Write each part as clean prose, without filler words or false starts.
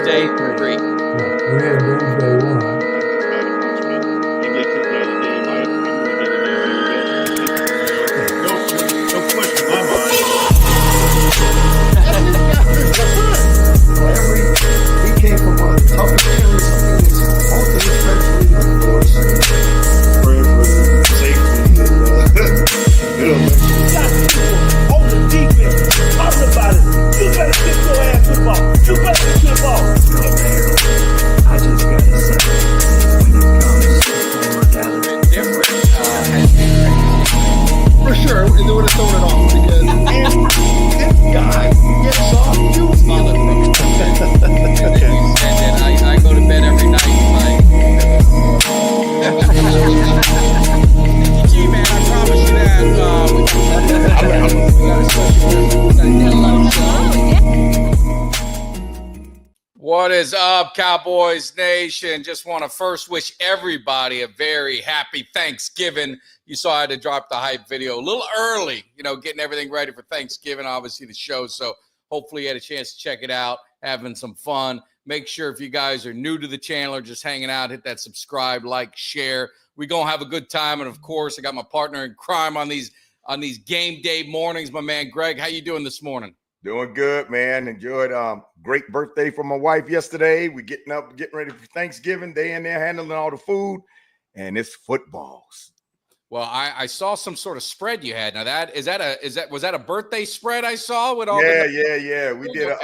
Doomsday 3. Yeah, we had Doomsday 1. He came from one of the toughest areas of Phoenix. Most of his friends were even divorced. Praying for his safety and on the defense, talking about it. You better get your ass to the ball. You better get to the ball. I just gotta say, when it comes to Dallas, Different. For sure, and they would have thrown it off because this guy gets off you. And I go to bed every night like, G, man, I promise you that What is up, Cowboys Nation? Just want to first wish everybody a very happy Thanksgiving. You saw I had to drop the hype video a little early, getting everything ready for Thanksgiving, obviously the show. So hopefully you had a chance to check it out, having some fun. Make sure if you guys are new to the channel or just hanging out, hit that subscribe, like, share. We're going to have a good time. And, of course, I got my partner in crime on these game day mornings, my man Greg. How you doing this morning? Doing good, man. Enjoyed great birthday for my wife yesterday. We getting ready for Thanksgiving. They in there handling all the food, and it's footballs. Well, I saw some sort of spread you had. Now was that a birthday spread I saw with all Yeah. We did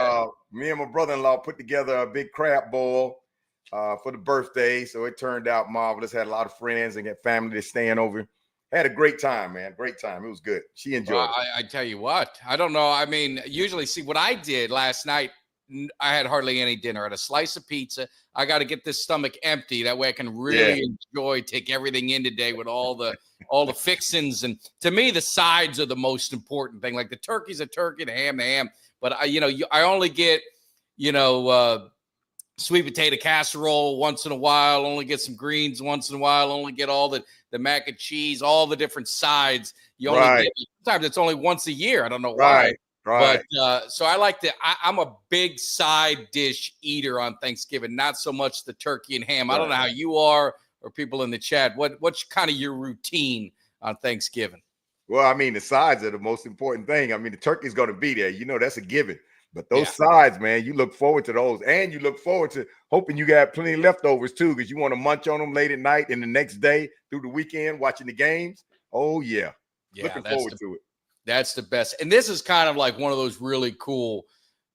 me and my brother-in-law put together a big crab boil for the birthday. So it turned out marvelous. Had a lot of friends and got family that's staying over. Had a great time, man. Great time. It was good. She enjoyed it. I tell you what, I don't know. I mean, usually see what I did last night. I had hardly any dinner. I had a slice of pizza. I got to get this stomach empty. That way I can really take everything in today with all the fixings. And to me, the sides are the most important thing. Like the turkey's a turkey, the ham. But I only get, sweet potato casserole once in a while, only get some greens once in a while, only get all the mac and cheese, all the different sides. You only get, sometimes it's only once a year. I don't know why. Right. But so I like to, I'm a big side dish eater on Thanksgiving, not so much the turkey and ham. I don't know how you are or people in the chat. What's kind of your routine on Thanksgiving? Well, I mean, the sides are the most important thing. I mean, the turkey's going to be there. That's a given. But those sides, man, you look forward to those. And you look forward to hoping you got plenty of leftovers, too, because you want to munch on them late at night and the next day through the weekend watching the games. Oh, yeah. Looking forward to it. That's the best. And this is kind of like one of those really cool,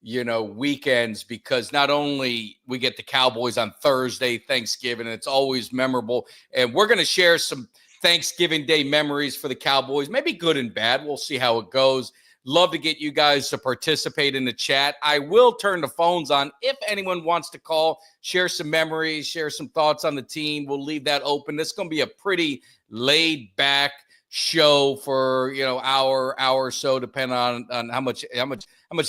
weekends, because not only we get the Cowboys on Thursday, Thanksgiving, and it's always memorable. And we're going to share some Thanksgiving Day memories for the Cowboys, maybe good and bad. We'll see how it goes. Love to get you guys to participate in the chat. I will turn the phones on if anyone wants to call, share some memories, share some thoughts on the team. We'll leave that open. This is going to be a pretty laid back show for hour or so, depending on how much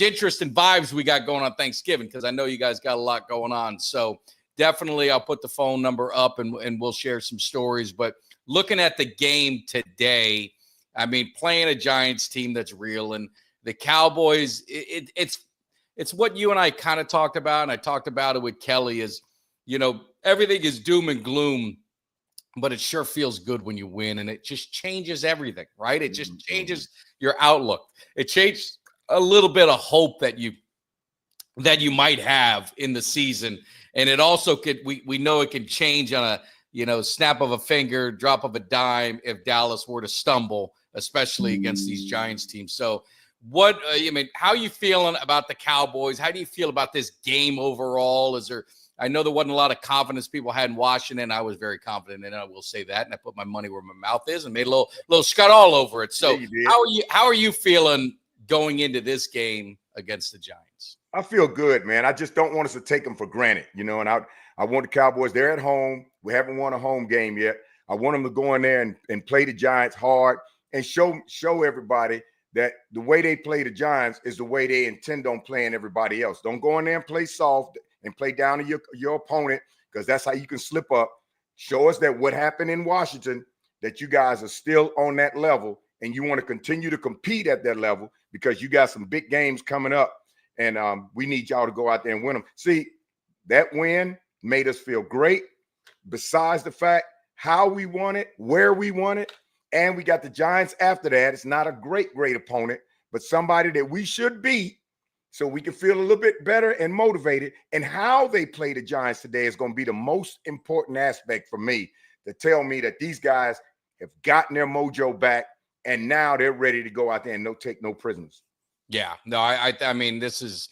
interest and vibes we got going on Thanksgiving, because I know you guys got a lot going on. So definitely I'll put the phone number up and we'll share some stories. But looking at the game today, I mean, playing a Giants team that's real, and the Cowboys, it's what you and I kind of talked about, and I talked about it with Kelly, is everything is doom and gloom, but it sure feels good when you win, and it just changes everything, right? It just changes your outlook. It changes a little bit of hope that you might have in the season, and it also could. We know it can change on a snap of a finger, drop of a dime if Dallas were to stumble, especially against these Giants teams. So how are you feeling about the Cowboys? How do you feel about this game overall? I know there wasn't a lot of confidence people had in Washington. I was very confident in it. I will say that. And I put my money where my mouth is and made a little scud all over it. So how are you feeling going into this game against the Giants? I feel good, man. I just don't want us to take them for granted, and I want the Cowboys. They're at home. We haven't won a home game yet. I want them to go in there and play the Giants hard and show everybody that the way they play the Giants is the way they intend on playing everybody else. Don't go in there and play soft and play down to your opponent, because that's how you can slip up. Show us that what happened in Washington, that you guys are still on that level and you want to continue to compete at that level, because you got some big games coming up, and we need y'all to go out there and win them. See, That win made us feel great. Besides the fact how we won it, where we won it, and we got the Giants after that. It's not a great opponent, but somebody that we should beat so we can feel a little bit better and motivated. And how they play the Giants today is going to be the most important aspect for me to tell me that these guys have gotten their mojo back and now they're ready to go out there and take no prisoners. Yeah, no, I mean, this is,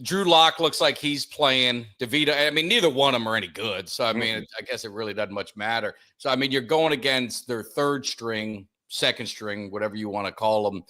Drew Lock looks like he's playing. DeVito, I mean, neither one of them are any good. So, I mean, I guess it really doesn't much matter. So, I mean, you're going against their third string, second string, whatever you want to call them,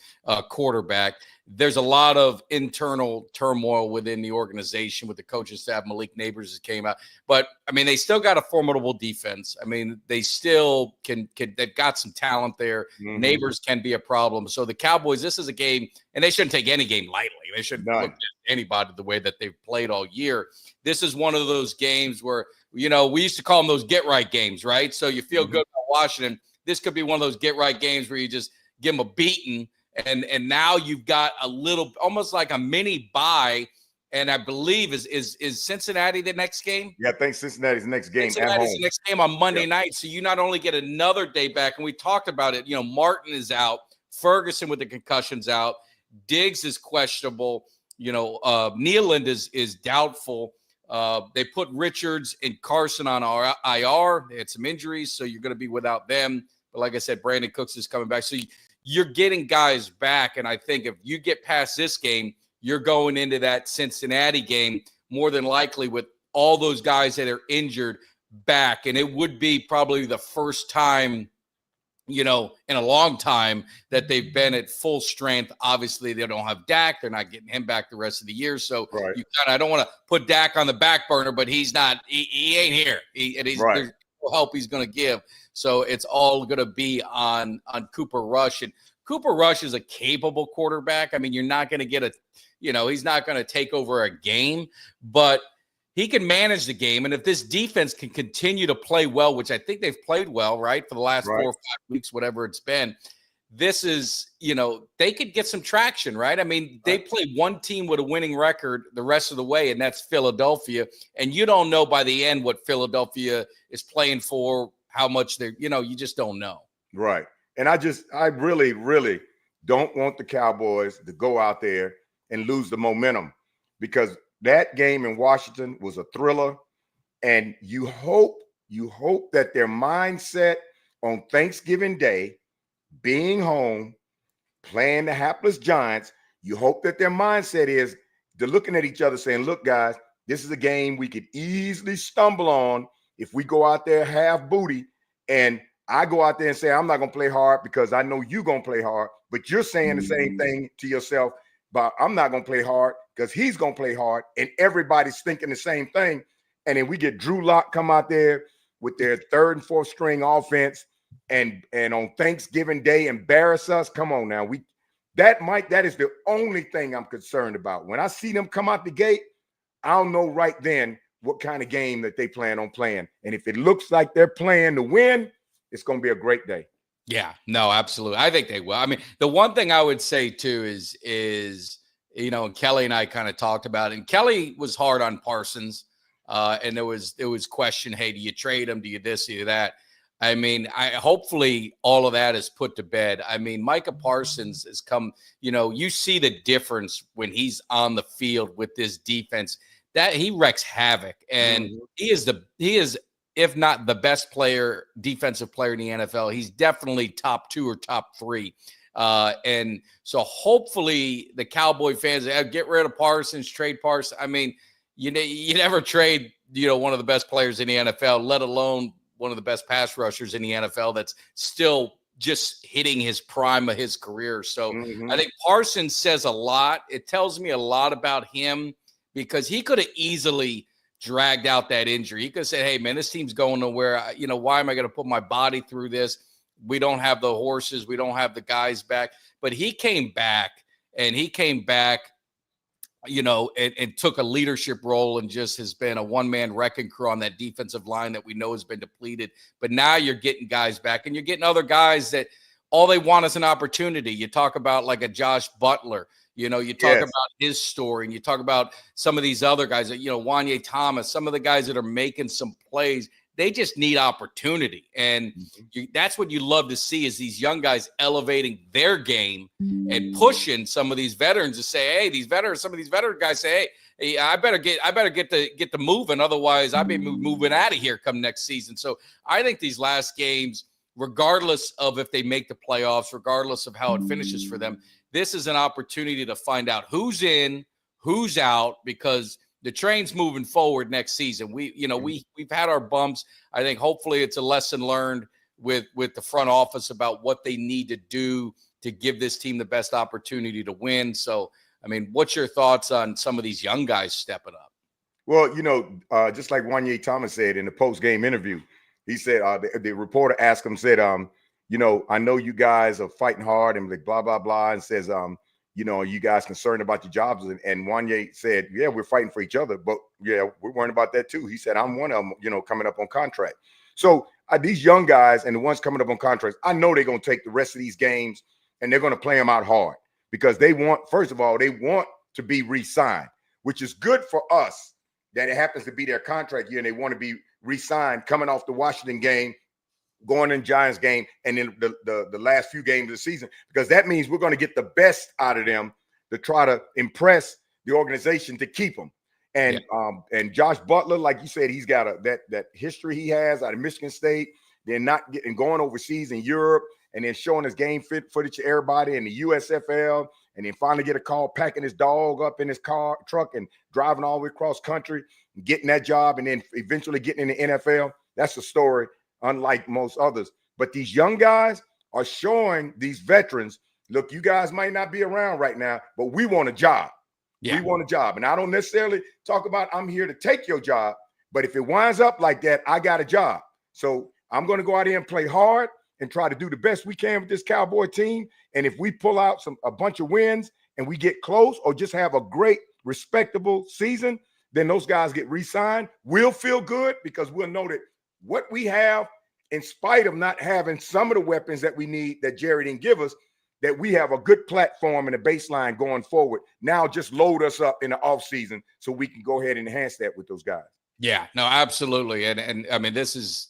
quarterback. There's a lot of internal turmoil within the organization with the coaching staff. Malik Neighbors just came out. But, I mean, they still got a formidable defense. I mean, they still can they've got some talent there. Neighbors can be a problem. So the Cowboys, this is a game, and they shouldn't take any game lightly. They shouldn't look at anybody the way that they've played all year. This is one of those games where, we used to call them those get-right games, right? So you feel good about Washington. This could be one of those get-right games where you just give them a beating, and now you've got a little, almost like a mini bye. And I believe is Cincinnati the next game? Yeah, I think Cincinnati's the next game. Cincinnati's the next game on Monday night. So you not only get another day back, and we talked about it. Martin is out, Ferguson with the concussions out, Diggs is questionable. Nealand is doubtful. They put Richards and Carson on our IR. They had some injuries, so you're going to be without them. But like I said, Brandon Cooks is coming back. So you're getting guys back. And I think if you get past this game, you're going into that Cincinnati game more than likely with all those guys that are injured back. And it would be probably the first time, in a long time that they've been at full strength. Obviously, they don't have Dak. They're not getting him back the rest of the year. So I don't want to put Dak on the back burner, but he's not. He ain't here. There's no help he's going to give. So it's all going to be on Cooper Rush. And Cooper Rush is a capable quarterback. I mean, you're not going to get he's not going to take over a game, but he can manage the game. And if this defense can continue to play well, which I think they've played well, right, for the last 4 or 5 weeks, whatever it's been, this is, they could get some traction, right? I mean, they play one team with a winning record the rest of the way, and that's Philadelphia. And you don't know by the end what Philadelphia is playing for, how much they're, you just don't know. Right. And I really, really don't want the Cowboys to go out there and lose the momentum, because that game in Washington was a thriller, and you hope that their mindset on Thanksgiving Day, being home, playing the hapless Giants, you hope that their mindset is they're looking at each other saying, look, guys, this is a game we could easily stumble on if we go out there half booty, and I go out there and say, I'm not going to play hard because I know you're going to play hard, but you're saying the same thing to yourself, but I'm not going to play hard because he's going to play hard, and everybody's thinking the same thing. And then we get Drew Lock come out there with their third and fourth string offense and on Thanksgiving Day embarrass us. Come on now. That is the only thing I'm concerned about. When I see them come out the gate, I'll know right then what kind of game that they plan on playing. And if it looks like they're playing to win, it's going to be a great day. Yeah, no, absolutely. I think they will. I mean, the one thing I would say too is and Kelly and I kind of talked about it. And Kelly was hard on Parsons, and there was question, hey, do you trade him? Do you this? Do you that? I mean, hopefully all of that is put to bed. I mean, Micah Parsons has come. You see the difference when he's on the field with this defense. That he wreaks havoc, and he is if not the best defensive player in the NFL, he's definitely top 2 or top 3. And so hopefully the Cowboy fans get rid of Parsons, trade Parsons. I mean, you never trade, one of the best players in the NFL, let alone one of the best pass rushers in the NFL that's still just hitting his prime of his career. So I think Parsons says a lot. It tells me a lot about him, because he could have easily dragged out that injury. He could have said, hey, man, this team's going nowhere. Why am I going to put my body through this? We don't have the horses. We don't have the guys back. But he came back, and took a leadership role and just has been a one-man wrecking crew on that defensive line that we know has been depleted. But now you're getting guys back, and you're getting other guys that all they want is an opportunity. You talk about like a Josh Butler. You know, you talk Yes. about his story, and you talk about some of these other guys that, you know, Wanye Thomas, some of the guys that are making some plays. They just need opportunity. And that's what you love to see, is these young guys elevating their game and pushing some of these veterans to say, hey, some of these veteran guys say, hey, I better get the moving. Otherwise, I'll be moving out of here come next season. So I think these last games, regardless of if they make the playoffs, regardless of how it finishes for them, this is an opportunity to find out who's in, who's out, because the train's moving forward next season. We've had our bumps. I think hopefully it's a lesson learned with the front office about what they need to do to give this team the best opportunity to win. So, I mean, what's your thoughts on some of these young guys stepping up? Well, you know, just like Wanye Thomas said in the post-game interview, he said, the reporter asked him, said, you know, I know you guys are fighting hard and like blah, blah, blah, and says, you know, are you guys concerned about your jobs? And Wanye said, yeah, we're fighting for each other, but yeah, we're worrying about that too. He said, I'm one of them, you know, coming up on contract. So these young guys and the ones coming up on contracts, I know they're going to take the rest of these games and they're going to play them out hard, because they want, first of all, they want to be re-signed, which is good for us that it happens to be their contract year and they want to be re-signed coming off the Washington game, going in Giants game, and then the last few games of the season, because that means we're going to get the best out of them to try to impress the organization to keep them. And and Josh Butler, like you said, he's got that history he has out of Michigan State. They're not getting going overseas in Europe, and then showing his game footage to everybody in the USFL, and then finally get a call packing his dog up in his truck and driving all the way across country, and getting that job, and then eventually getting in the NFL. That's a story unlike most others. But these young guys are showing these veterans, look, you guys might not be around right now, but we want a job. Yeah. We want a job. And I don't necessarily talk about I'm here to take your job, but if it winds up like that, I got a job. So I'm going to go out here and play hard and try to do the best we can with this Cowboy team. And if we pull out a bunch of wins and we get close or just have a great, respectable season, then those guys get re-signed. We'll feel good because we'll know that what we have, in spite of not having some of the weapons that we need that Jerry didn't give us, that we have a good platform and a baseline going forward. Now just load us up in the offseason so we can go ahead and enhance that with those guys. Yeah, no, absolutely. And I mean, this is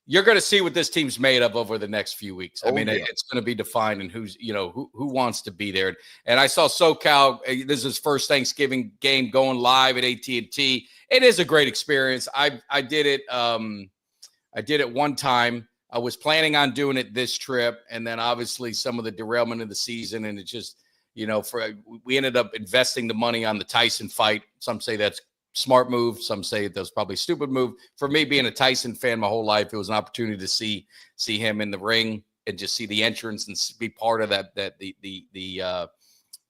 you're going to see what this team's made of over the next few weeks. I mean, it's going to be defined and who's, you know, who wants to be there. And I saw SoCal, this is his first Thanksgiving game going live at AT&T. It is a great experience. I did it. I did it one time. I was planning on doing it this trip, and then obviously some of the derailment of the season, and it just, you know, we ended up investing the money on the Tyson fight. Some say that's smart move. Some say that was probably a stupid move. For me, being a Tyson fan my whole life, it was an opportunity to see him in the ring and just see the entrance and be part of the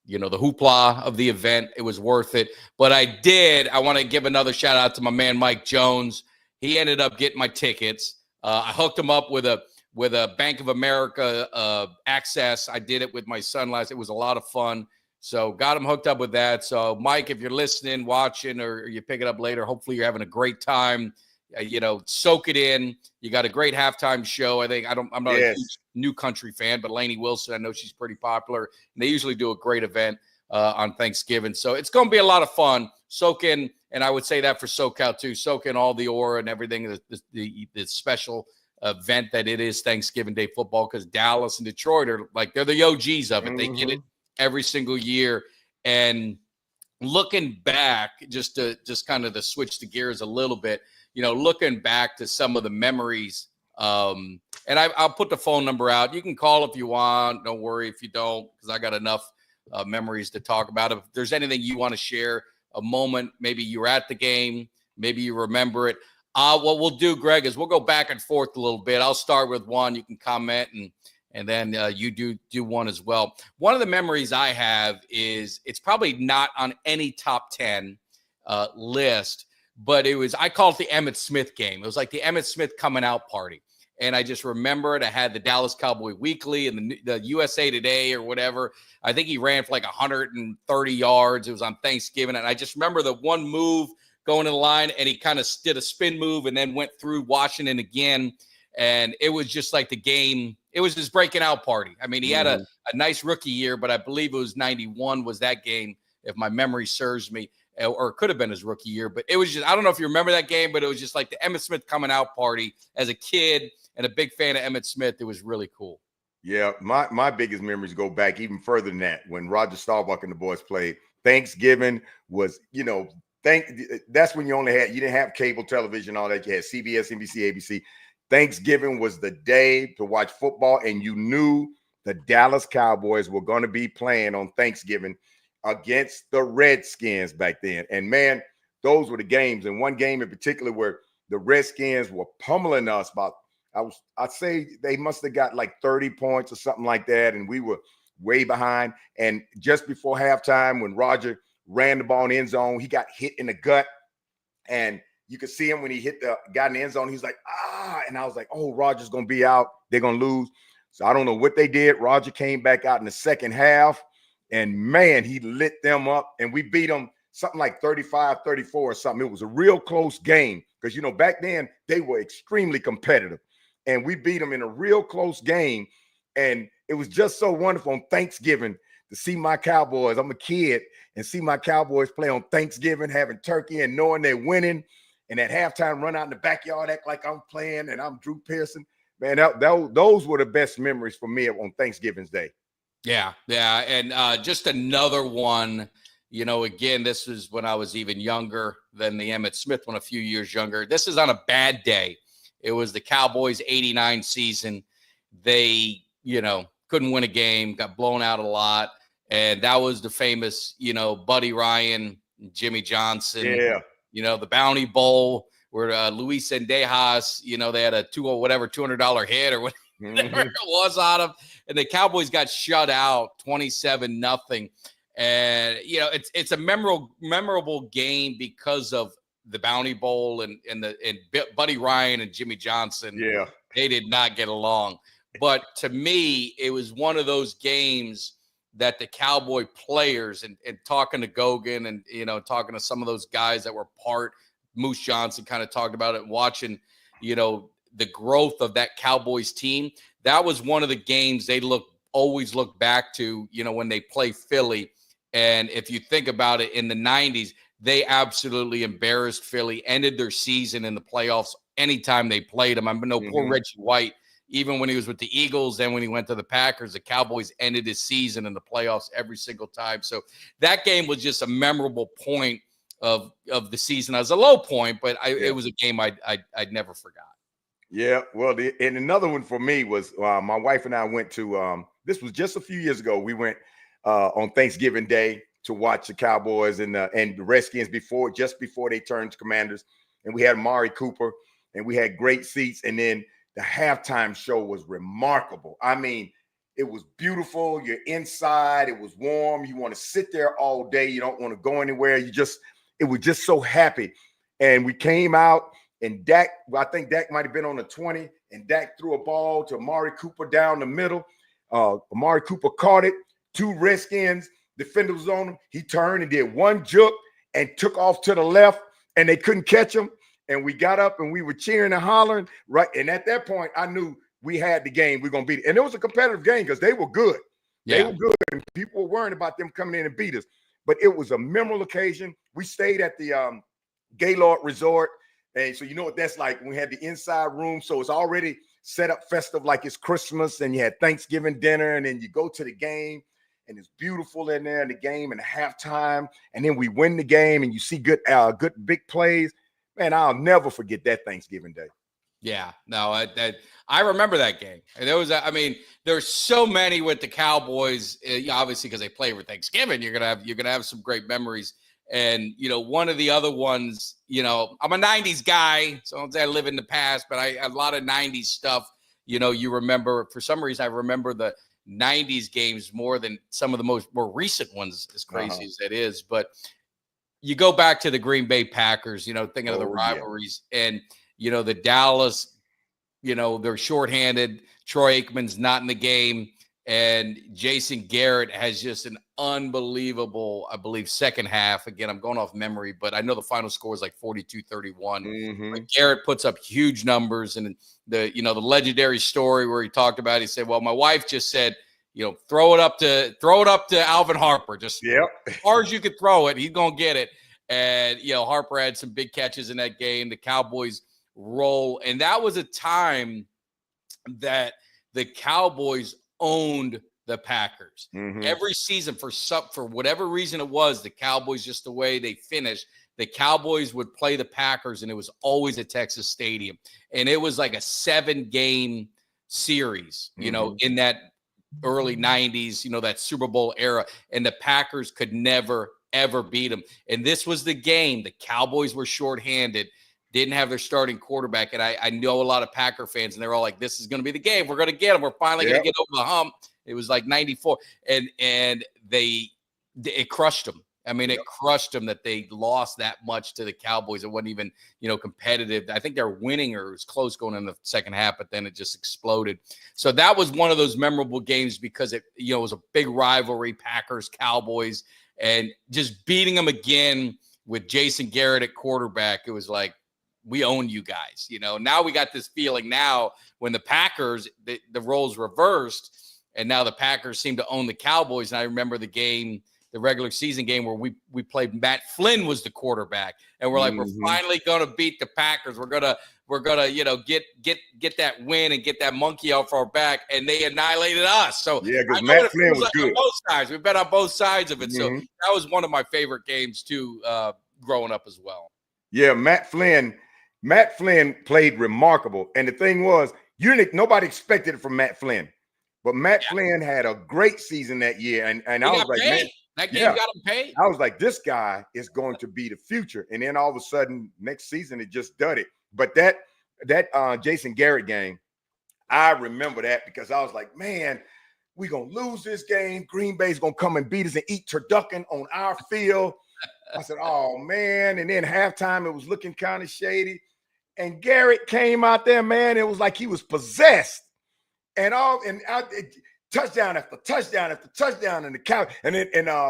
hoopla of the event. It was worth it. But I want to give another shout out to my man Mike Jones. He ended up getting my tickets. I hooked him up with a Bank of America access. I did it with my son last. It was a lot of fun. So got him hooked up with that. So Mike, if you're listening, watching, or you pick it up later, hopefully you're having a great time. Soak it in. You got a great halftime show. I'm not a huge New Country fan, but Lainey Wilson, I know she's pretty popular. And they usually do a great event on Thanksgiving. So it's going to be a lot of fun. Soak in, and I would say that for SoCal too. Soak in all the aura and everything, the special event that it is Thanksgiving Day football, because Dallas and Detroit are like, they're the OGs of it. Mm-hmm. They get it every single year. And looking back, just kind of to switch the gears a little bit, looking back to some of the memories, and I'll put the phone number out. You can call if you want. Don't worry if you don't, because I got enough memories to talk about. If there's anything you want to share, a moment, maybe you were at the game, maybe you remember it. What we'll do, Greg, is we'll go back and forth a little bit. I'll start with one. You can comment, and then you do one as well. One of the memories I have is, it's probably not on any top 10 list, but I call it the Emmitt Smith game. It was like the Emmitt Smith coming out party. And I just remember it. I had the Dallas Cowboy Weekly and the USA Today or whatever. I think he ran for like 130 yards. It was on Thanksgiving. And I just remember the one move going in the line, and he kind of did a spin move and then went through Washington again. And it was just like the game it was his breaking out party. I mean, he had a Mm-hmm. nice rookie year, but I believe it was 91 was that game, if my memory serves me, or it could have been his rookie year. But it was just, I don't know if you remember that game, but it was just like the Emmitt Smith coming out party. As a kid and a big fan of Emmitt Smith, it was really cool. Yeah, my biggest memories go back even further than that. When Roger Staubach and the boys played, Thanksgiving was, that's when you didn't have cable television, all that. You had CBS, NBC, ABC. Thanksgiving was the day to watch football, and you knew the Dallas Cowboys were going to be playing on Thanksgiving against the Redskins back then. And man, those were the games. And one game in particular where the Redskins were pummeling us about, I'd say they must have got like 30 points or something like that. And we were way behind. And just before halftime, when Roger ran the ball in the end zone, he got hit in the gut. And you could see him when he hit the guy in the end zone. He's like, and I was like, oh, Roger's going to be out. They're going to lose. So I don't know what they did. Roger came back out in the second half. And man, he lit them up. And we beat them something like 35-34 or something. It was a real close game because, back then they were extremely competitive. And we beat them in a real close game. And it was just so wonderful on Thanksgiving to see my Cowboys. I'm a kid and see my Cowboys play on Thanksgiving, having turkey and knowing they're winning. And at halftime, run out in the backyard, act like I'm playing and I'm Drew Pearson. Man, those were the best memories for me on Thanksgiving's Day. Yeah. And just another one, again, this was when I was even younger than the Emmitt Smith one, a few years younger. This is on a bad day. It was the Cowboys' 89 season. They, couldn't win a game, got blown out a lot. And that was the famous, Buddy Ryan, Jimmy Johnson. Yeah. The Bounty Bowl where Luis Sendejas, they had a $200 hit or whatever it was on him. And the Cowboys got shut out 27-0. And, it's a memorable game because of the Bounty Bowl and Buddy Ryan and Jimmy Johnson. Yeah. They did not get along. But to me, it was one of those games that the Cowboy players and talking to Gogan and, talking to some of those guys that were part, Moose Johnson kind of talked about it, watching, the growth of that Cowboys team. That was one of the games they always look back to, when they play Philly. And if you think about it, in the 90s, they absolutely embarrassed Philly, ended their season in the playoffs anytime they played them. I know poor Reggie White, even when he was with the Eagles, then when he went to the Packers, the Cowboys ended his season in the playoffs every single time. So that game was just a memorable point of the season. As a low point, but it was a game I'd never forgot. Yeah, well, and another one for me was my wife and I went to this was just a few years ago. We went on Thanksgiving Day to watch the Cowboys and the Redskins just before they turned to Commanders, and we had Amari Cooper, and we had great seats, and then the halftime show was remarkable. I mean, it was beautiful. You're inside. It was warm. You want to sit there all day. You don't want to go anywhere. It was just so happy. And we came out, and Dak, I think Dak might have been on the 20, and Dak threw a ball to Amari Cooper down the middle. Amari Cooper caught it. 2 Redskins defenders on him. He turned and did one juke and took off to the left, and they couldn't catch him. And we got up and we were cheering and hollering, right? And at that point, I knew we had the game. We're going to beat it. And it was a competitive game because they were good. Yeah. They were good, and people were worrying about them coming in and beat us. But it was a memorable occasion. We stayed at the Gaylord Resort. And so you know what that's like. We had the inside room. So it's already set up festive like it's Christmas. And you had Thanksgiving dinner. And then you go to the game. And it's beautiful in there in the game and the halftime. And then we win the game and you see good big plays. Man, I'll never forget that Thanksgiving Day. Yeah, no, I remember that game. And there's so many with the Cowboys, obviously because they play for Thanksgiving. You're gonna have some great memories. And one of the other ones, I'm a ~90s guy, so I don't say I live in the past, but a lot of '90s stuff. You remember, for some reason, I remember the '90s games more than some of the more recent ones, as crazy as that is. But you go back to the Green Bay Packers, thinking of the rivalries, and the Dallas, they're shorthanded. Troy Aikman's not in the game. And Jason Garrett has just an unbelievable, I believe, second half. Again, I'm going off memory, but I know the final score is like 42-31. But Garrett puts up huge numbers. And the legendary story where he talked about, he said, well, my wife just said, throw it up to Alvin Harper. Just as far as you could throw it, he's going to get it. And, Harper had some big catches in that game. The Cowboys roll. And that was a time that the Cowboys owned the Packers. Every season, for whatever reason it was, the Cowboys, just the way they finished, the Cowboys would play the Packers, and it was always at Texas Stadium. And it was like a 7-game series, in that early 90s, that Super Bowl era. And the Packers could never, ever beat them. And this was the game. The Cowboys were shorthanded, didn't have their starting quarterback. And I know a lot of Packer fans, and they're all like, this is going to be the game. We're going to get them. We're finally going to get over the hump. It was like 94. And it crushed them. I mean, it crushed them that they lost that much to the Cowboys. It wasn't even, competitive. I think they're winning, or it was close going in the second half, but then it just exploded. So that was one of those memorable games because it was a big rivalry, Packers, Cowboys, and just beating them again with Jason Garrett at quarterback. It was like, we own you guys. Now we got this feeling now when the Packers, the roles reversed, and now the Packers seem to own the Cowboys. And I remember the game, the regular season game where we played, Matt Flynn was the quarterback, and we're like, we're finally going to beat the Packers. We're gonna get that win and get that monkey off our back, and they annihilated us. So because Matt Flynn was good on both sides. We've been on both sides of it. So that was one of my favorite games too, growing up as well. Yeah, Matt Flynn played remarkable. And the thing was, nobody expected it from Matt Flynn. But Matt Flynn had a great season that year. And I was like, man, that game got him paid. I was like, this guy is going to be the future. And then all of a sudden, next season, it just did it. But that Jason Garrett game, I remember that because I was like, man, we're going to lose this game. Green Bay's going to come and beat us and eat turducken on our field. I said, oh, man. And then halftime, it was looking kind of shady. And Garrett came out there, man. It was like he was possessed. And touchdown after touchdown after touchdown. And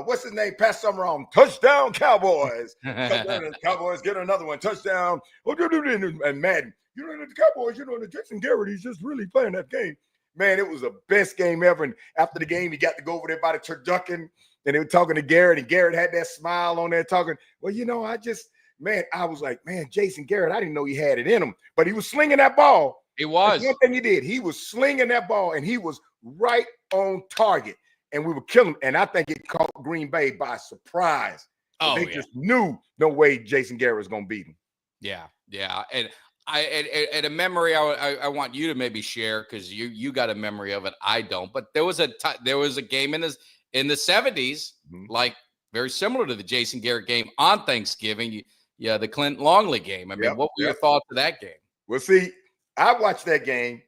what's his name? Pass something wrong. Touchdown, Cowboys. Touchdown, Cowboys get another one. Touchdown. And Madden, the Cowboys, the Jason Garrett, he's just really playing that game. Man, it was the best game ever. And after the game, he got to go over there by the turducken. And they were talking to Garrett, and Garrett had that smile on there talking, well, I was like, man, Jason Garrett, I didn't know he had it in him. But he was slinging that ball. He was. That's one thing he did. He was slinging that ball, and he was right on target. And we were killing him. And I think it caught Green Bay by surprise. They just knew no way Jason Garrett was going to beat him. Yeah. And a memory I want you to maybe share, because you got a memory of it. I don't. But there was a game in the 70s, like very similar to the Jason Garrett game on Thanksgiving. The Clint Longley game. I mean, what were your thoughts of that game? Well, see, I watched that game,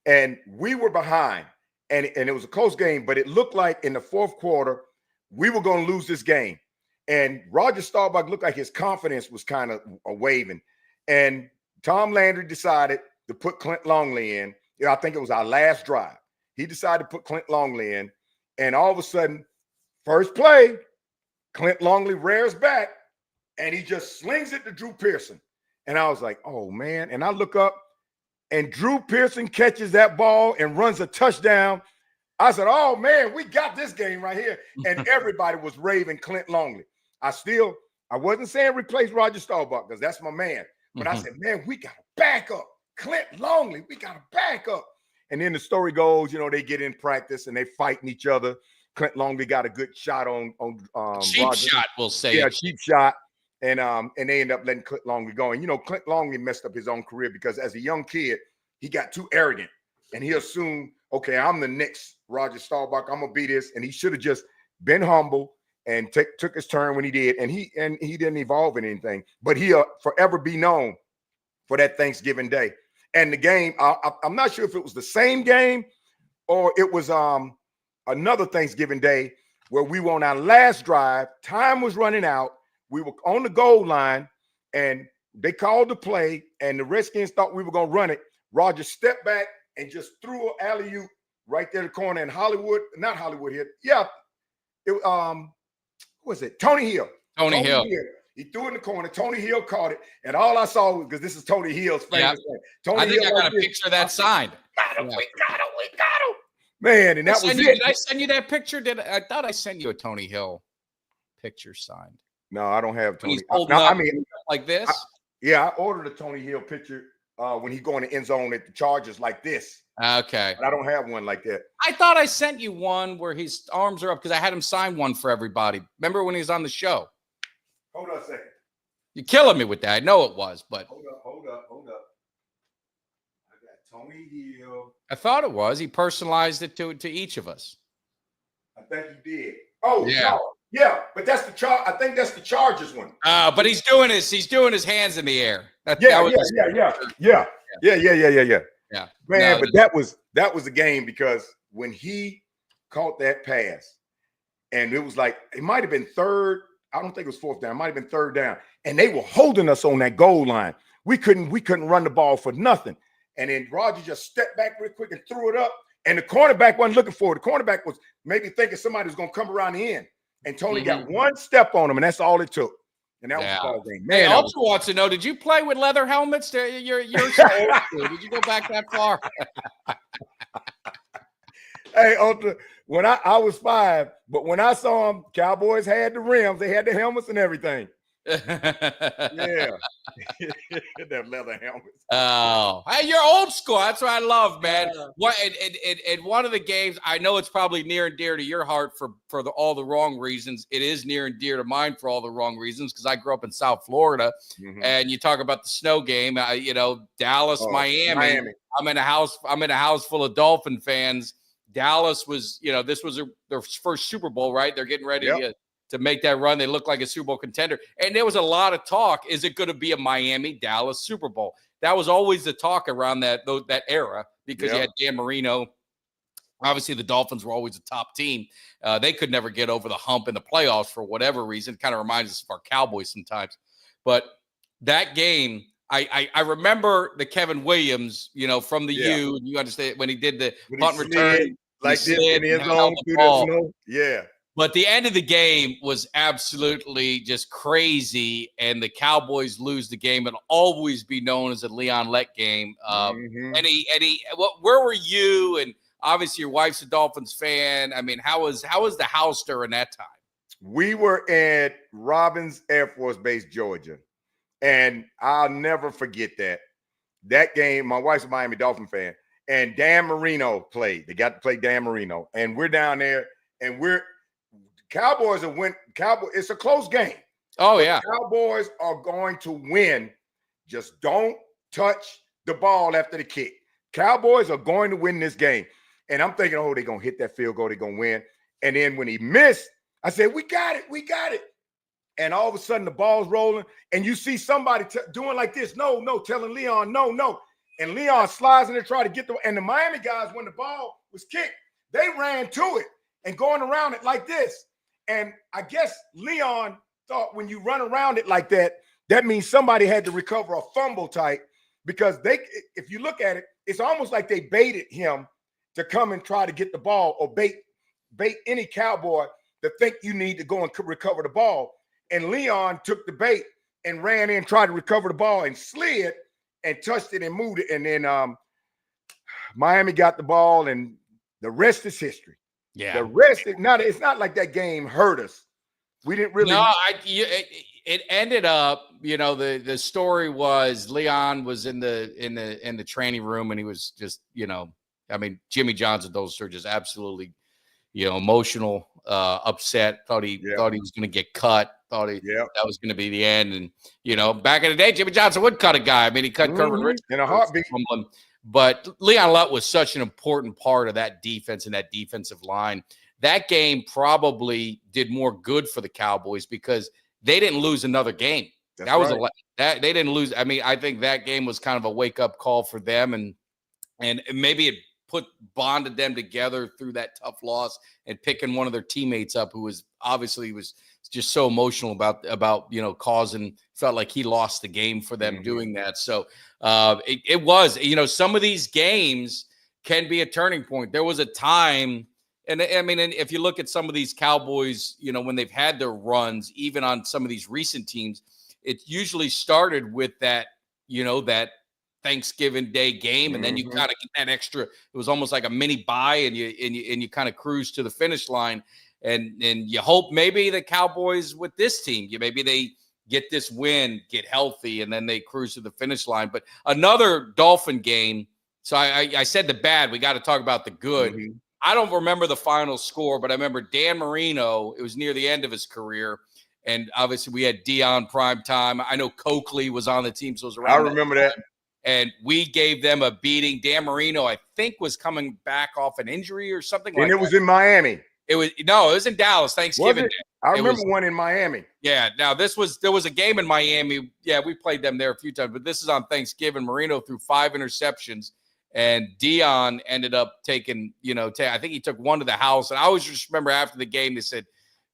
and we were behind, and it was a close game, but it looked like in the fourth quarter, we were going to lose this game. And Roger Staubach looked like his confidence was kind of waving. And Tom Landry decided to put Clint Longley in. I think it was our last drive. He decided to put Clint Longley in. And all of a sudden, first play, Clint Longley rears back, and he just slings it to Drew Pearson. And I was like, oh, man. And I look up, and Drew Pearson catches that ball and runs a touchdown. I said, oh, man, we got this game right here. And everybody was raving Clint Longley. I wasn't saying replace Roger Staubach because that's my man. But I said, man, we got to back up. Clint Longley, we got to back up. And then the story goes, they get in practice and they fighting each other. Clint Longley got a good shot on cheap Roger. Shot, we'll say. Yeah, cheap shot. And they end up letting Clint Longley go. And, Clint Longley messed up his own career because as a young kid, he got too arrogant. And he assumed, okay, I'm the next Roger Staubach. I'm going to be this. And he should have just been humble and took his turn when he did. And he didn't evolve in anything. But he'll forever be known for that Thanksgiving Day. And the game, I'm not sure if it was the same game or it was another Thanksgiving Day where we were on our last drive. Time was running out. We were on the goal line, and they called the play, and the Redskins thought we were going to run it. Roger stepped back and just threw an alley-oop right there in the corner in Hollywood, not Hollywood here. Yeah. It, who was it? Tony Hill. Tony Hill. He threw it in the corner. Tony Hill caught it. And all I saw was, because this is Tony Hill's famous thing. Tony I think Hill I got a picture of that signed. We got him. Man, and that was it. Did I send you that picture? I thought I sent you a Tony Hill picture signed. No, I don't have Tony. I mean, like this. I ordered a Tony Hill picture when he go in the end zone at the Chargers like this. Okay. But I don't have one like that. I thought I sent you one where his arms are up because I had him sign one for everybody. Remember when he was on the show? Hold on a second. You're killing me with that. I know it was, but Hold up. I got Tony Hill. I thought it was. He personalized it to each of us. I think he did. Oh, yeah. No. Yeah, but that's the I think that's the Chargers one. But he's doing his hands in the air. Yeah. Man, No, but that was a game because when he caught that pass, and it was like it might have been third. I don't think it was fourth down. It might have been third down, and they were holding us on that goal line. We couldn't run the ball for nothing. And then Roger just stepped back real quick and threw it up, and the cornerback wasn't looking for it. The cornerback was maybe thinking somebody was going to come around the end, and Tony got one step on him, and that's all it took. And that was the ball game. Man, hey, also wants to know: did you play with leather helmets? You're so old school. Did you go back that far? Hey, Ultra, when I was 5, but when I saw them, Cowboys had the rims, they had the helmets and everything. Yeah, that leather helmets. Oh, hey, you're old school. That's what I love, man. What and one of the games, I know it's probably near and dear to your heart for all the wrong reasons. It is near and dear to mine for all the wrong reasons because I grew up in South Florida, and you talk about the snow game. Dallas, Miami. I'm in a house full of Dolphin fans. Dallas was, this was their first Super Bowl, right? They're getting ready to make that run. They look like a Super Bowl contender. And there was a lot of talk. Is it going to be a Miami-Dallas Super Bowl? That was always the talk around that era because you had Dan Marino. Obviously, the Dolphins were always a top team. They could never get over the hump in the playoffs for whatever reason. It kind of reminds us of our Cowboys sometimes. But that game, I remember the Kevin Williams, from the U. You understand when he did the punt return. Like this in the end zone through the snow. Yeah. But the end of the game was absolutely just crazy, and the Cowboys lose the game. It'll always be known as a Leon Lett game. Where were you? And obviously, your wife's a Dolphins fan. I mean, how was the house during that time? We were at Robins Air Force Base, Georgia, and I'll never forget that game. My wife's a Miami Dolphin fan, and Dan Marino played. They got to play Dan Marino, and we're down there, and Cowboys are win. It's a close game. Oh, yeah. Cowboys are going to win. Just don't touch the ball after the kick. Cowboys are going to win this game. And I'm thinking, they're going to hit that field goal. They're going to win. And then when he missed, I said, we got it. And all of a sudden the ball's rolling. And you see somebody doing like this. No, telling Leon, no. And Leon slides in there, try to get and the Miami guys, when the ball was kicked, they ran to it and going around it like this. And I guess Leon thought when you run around it like that, that means somebody had to recover a fumble type because if you look at it, it's almost like they baited him to come and try to get the ball or bait any Cowboy to think you need to go and recover the ball. And Leon took the bait and ran in, tried to recover the ball and slid and touched it and moved it. And then Miami got the ball and the rest is history. Yeah, the rest is not. It's not like that game hurt us. We didn't really. No, it ended up. The story was Leon was in the training room and he was just Jimmy Johnson. Those are just absolutely emotional, upset. Thought he was going to get cut. Thought that was going to be the end. And back in the day, Jimmy Johnson would cut a guy. I mean, he cut Kirby Richards in a heartbeat. But Leon Lett was such an important part of that defense and that defensive line. That game probably did more good for the Cowboys because they didn't lose another game. That's right. They didn't lose. I mean, I think that game was kind of a wake-up call for them, and maybe it bonded them together through that tough loss and picking one of their teammates up who was just so emotional about felt like he lost the game for them doing that. So it was, some of these games, can be a turning point. There was a time, and I mean, and if you look at some of these Cowboys, you know, when they've had their runs, even on some of these recent teams, it usually started with that, you know, that Thanksgiving Day game, and then you kind of get that extra. It was almost like a mini bye, and you kind of cruise to the finish line, and you hope maybe the Cowboys with this team, maybe they get this win, get healthy, and then they cruise to the finish line. But another Dolphin game. So I said the bad. We got to talk about the good. I don't remember the final score, but I remember Dan Marino. It was near the end of his career. And obviously we had Dion prime time. I know Coakley was on the team, so it was around. I remember that. And we gave them a beating. Dan Marino, I think, was coming back off an injury or something like that. And it was in Miami. It was in Dallas, Thanksgiving Day. I remember one in Miami. Yeah. Now there was a game in Miami. Yeah, we played them there a few times, but this is on Thanksgiving. Marino threw 5 interceptions, and Dion ended up taking, you know, I think he took one to the house. And I always just remember after the game, they said,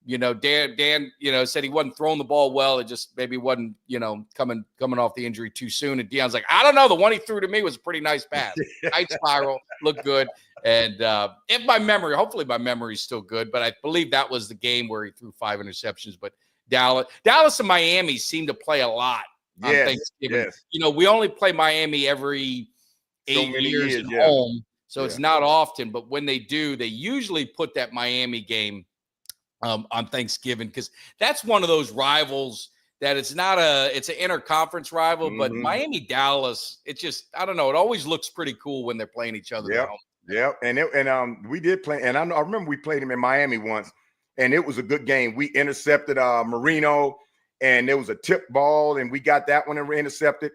you know, Dan, you know, said he wasn't throwing the ball well. It just maybe wasn't, you know, coming off the injury too soon. And Dion's like, I don't know. The one he threw to me was a pretty nice pass. Nice spiral, looked good. And hopefully my memory is still good, but I believe that was the game where he threw 5 interceptions. But Dallas and Miami seem to play a lot on Thanksgiving. Yes. You know, we only play Miami every 8 years at home. So it's not often, but when they do, they usually put that Miami game on Thanksgiving, because that's one of those rivals that it's an interconference rival, but Miami Dallas, it just, I don't know, it always looks pretty cool when they're playing each other. Yeah, and we did play, and I remember we played him in Miami once, and it was a good game. We intercepted Marino, and there was a tip ball, and we got that one intercepted.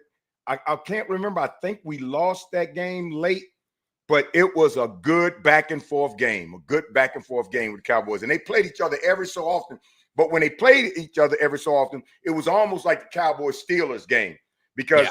I can't remember. I think we lost that game late, but it was a good back and forth game with the Cowboys. And they played each other every so often. But when they played each other every so often, it was almost like the Cowboys-Steelers game, because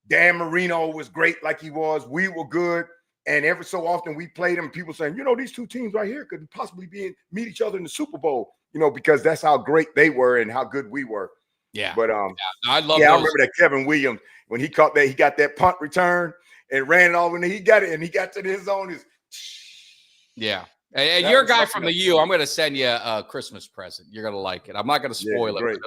Dan Marino was great like he was. We were good. And every so often we played them. People saying, you know, these two teams right here could possibly meet each other in the Super Bowl, you know, because that's how great they were and how good we were. Yeah. But I love I remember that Kevin Williams, when he got that punt return and ran it all, and he got it and he got to his own. And you're a guy from the U. I'm going to send you a Christmas present. You're going to like it. I'm not going to spoil it.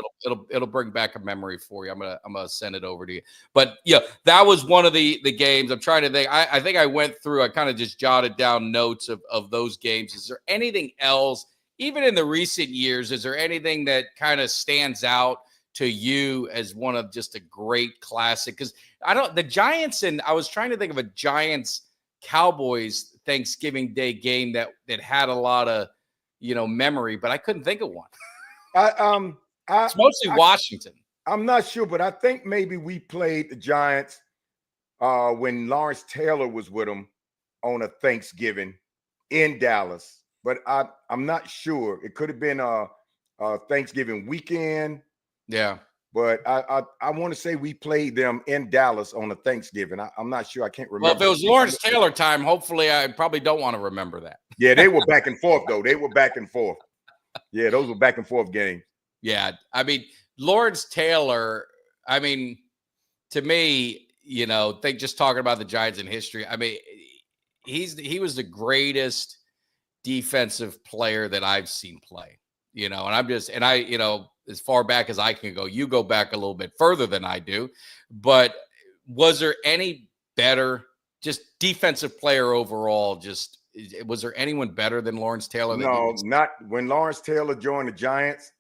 It'll bring back a memory for you. I'm gonna send it over to you. But yeah, that was one of the games. I'm trying to think. I think I went through. I kind of just jotted down notes of those games. Is there anything else, even in the recent years? Is there anything that kind of stands out to you as one of just a great classic? Because the Giants, and I was trying to think of a Giants Cowboys Thanksgiving Day game that had a lot of, you know, memory, but I couldn't think of one. It's mostly Washington. I'm not sure, but I think maybe we played the Giants when Lawrence Taylor was with them on a Thanksgiving in Dallas, but I'm not sure. It could have been a Thanksgiving weekend. Yeah. But I want to say we played them in Dallas on a Thanksgiving. I'm not sure. I can't remember. Well, if it was Lawrence Taylor time, hopefully I probably don't want to remember that. Yeah, they were back and forth, though. They were back and forth. Yeah, those were back and forth games. Yeah. I mean, Lawrence Taylor, I mean, to me, you know, just talking about the Giants in history, I mean, he was the greatest defensive player that I've seen play, you know, and you know, as far back as I can go. You go back a little bit further than I do. But was there any better, just defensive player overall? Was there anyone better than Lawrence Taylor? No, not when Lawrence Taylor joined the Giants.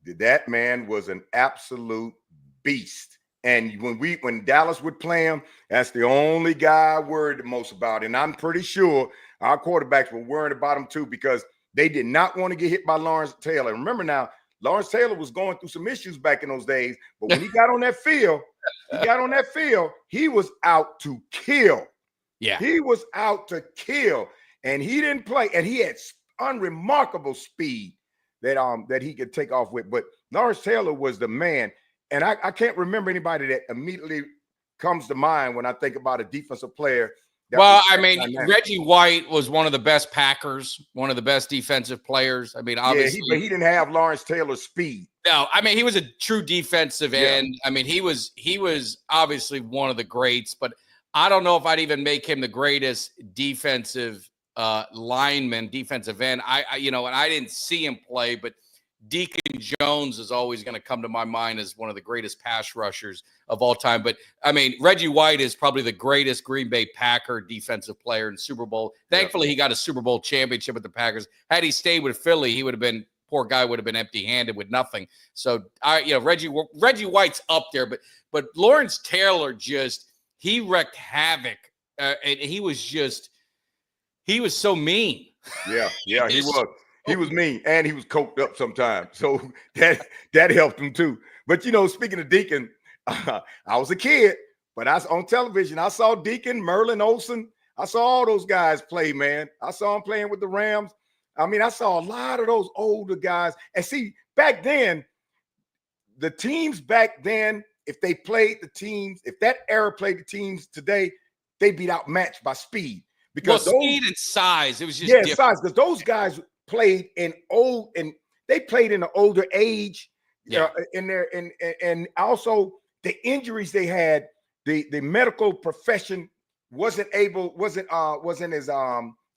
That man was an absolute beast. And when Dallas would play him, that's the only guy I worried the most about. And I'm pretty sure our quarterbacks were worried about him too, because they did not want to get hit by Lawrence Taylor. Remember now, Lawrence Taylor was going through some issues back in those days, but when he got on that field, he was out to kill. Yeah. He was out to kill, and he didn't play, and he had unremarkable speed that he could take off with. But Lawrence Taylor was the man, and I can't remember anybody that immediately comes to mind when I think about a defensive player. Well, I mean, Reggie White was one of the best Packers, one of the best defensive players. I mean, obviously, but he didn't have Lawrence Taylor's speed. No, I mean, he was a true defensive end. I mean, he was obviously one of the greats. But I don't know if I'd even make him the greatest defensive lineman, defensive end. And I didn't see him play, but Deacon Jones is always going to come to my mind as one of the greatest pass rushers of all time. But I mean, Reggie White is probably the greatest Green Bay Packer defensive player in Super Bowl. Thankfully, he got a Super Bowl championship with the Packers. Had he stayed with Philly, he would have been, poor guy would have been empty-handed with nothing. So Reggie White's up there, but Lawrence Taylor he wreaked havoc, and he was so mean. Yeah, he was. He was mean, and he was coked up sometimes. So that helped him too. But speaking of Deacon, I was a kid, but on television, I saw Deacon, Merlin Olsen. I saw all those guys play, man. I saw him playing with the Rams. I mean, I saw a lot of those older guys. And see, back then, the teams back then, if they played the teams, if that era played the teams today, they'd be outmatched by speed. Because speed and size, it was just different. Size, because those guys played they played in an older age, and also the injuries they had, the medical profession wasn't as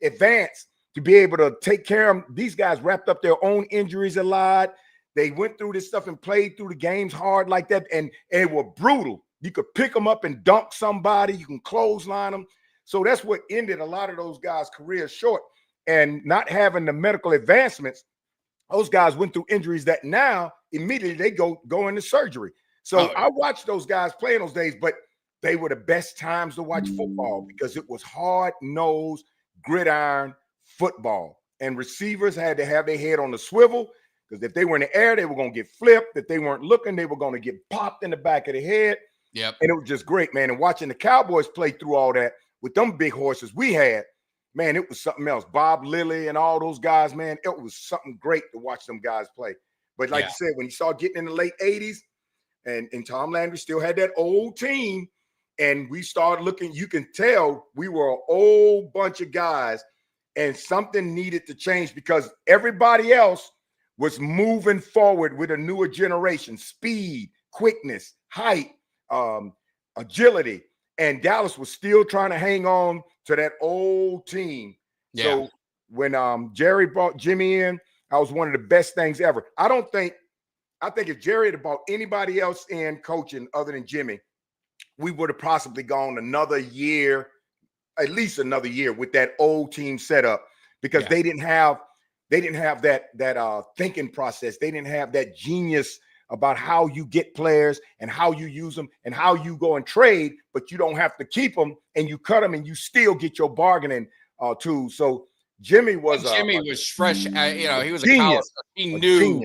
advanced to be able to take care of them. These guys wrapped up their own injuries a lot. They went through this stuff and played through the games hard like that, and they were brutal. You could pick them up and dunk somebody. You can clothesline them. So that's what ended a lot of those guys' careers short. And not having the medical advancements, those guys went through injuries that now immediately they go into surgery. So I watched those guys play in those days, but they were the best times to watch football because it was hard-nosed, gridiron football. And receivers had to have their head on the swivel because if they were in the air, they were going to get flipped. If they weren't looking, they were going to get popped in the back of the head. Yep. And it was just great, man. And watching the Cowboys play through all that with them big horses we had, man, it was something else. Bob Lilly and all those guys, man, it was something great to watch them guys play. But like you said, when you started getting in the late 80s and Tom Landry still had that old team, and we started looking, you can tell we were an old bunch of guys, and something needed to change because everybody else was moving forward with a newer generation, speed, quickness, height, agility. And Dallas was still trying to hang on to that old team. Yeah. So when Jerry brought Jimmy in, that was one of the best things ever. I think if Jerry had brought anybody else in coaching other than Jimmy, we would have possibly gone another year, at least another year with that old team set up because they didn't have that thinking process. They didn't have that genius about how you get players and how you use them and how you go and trade, but you don't have to keep them and you cut them and you still get your bargaining tools. So Jimmy was fresh. He was genius. A college.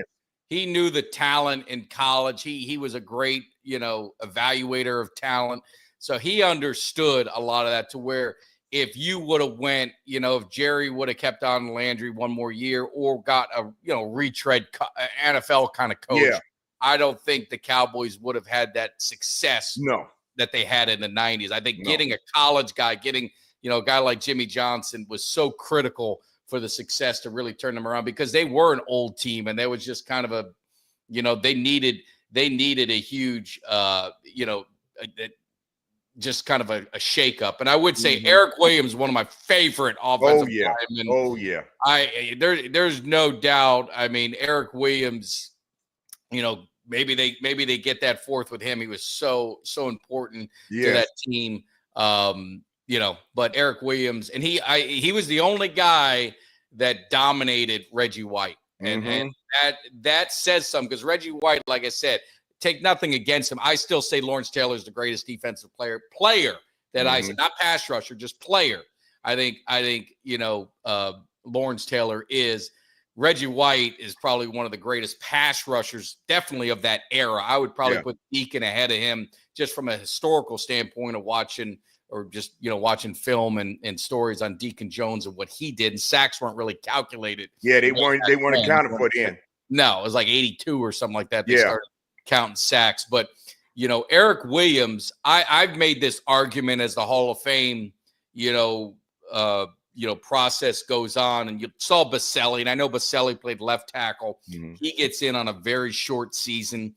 He knew the talent in college. He was a great, evaluator of talent. So he understood a lot of that to where if you would have went, if Jerry would have kept on Landry one more year or got a, retread NFL kind of coach, I don't think the Cowboys would have had that success that they had in the 90s. I think getting a college guy, getting, a guy like Jimmy Johnson was so critical for the success to really turn them around because they were an old team and there was just kind of a, they needed a huge, just kind of a shakeup. And I would say Eric Williams, one of my favorite offensive linemen. There's no doubt. I mean, Eric Williams, maybe they get that fourth with him. He was so important to that team. But Eric Williams, and he was the only guy that dominated Reggie White. And that says something because Reggie White, like I said, take nothing against him. I still say Lawrence Taylor is the greatest defensive player that I say, not pass rusher, just player. I think Lawrence Taylor is. Reggie White is probably one of the greatest pass rushers, definitely of that era. I would probably put Deacon ahead of him just from a historical standpoint of watching or just, watching film and stories on Deacon Jones and what he did. And sacks weren't really calculated. Yeah, they weren't accounted for then. No, it was like 82 or something like that. They started counting sacks. But, Eric Williams, I've made this argument as the Hall of Fame, process goes on, and you saw Baselli, and I know Baselli played left tackle. He gets in on a very short season,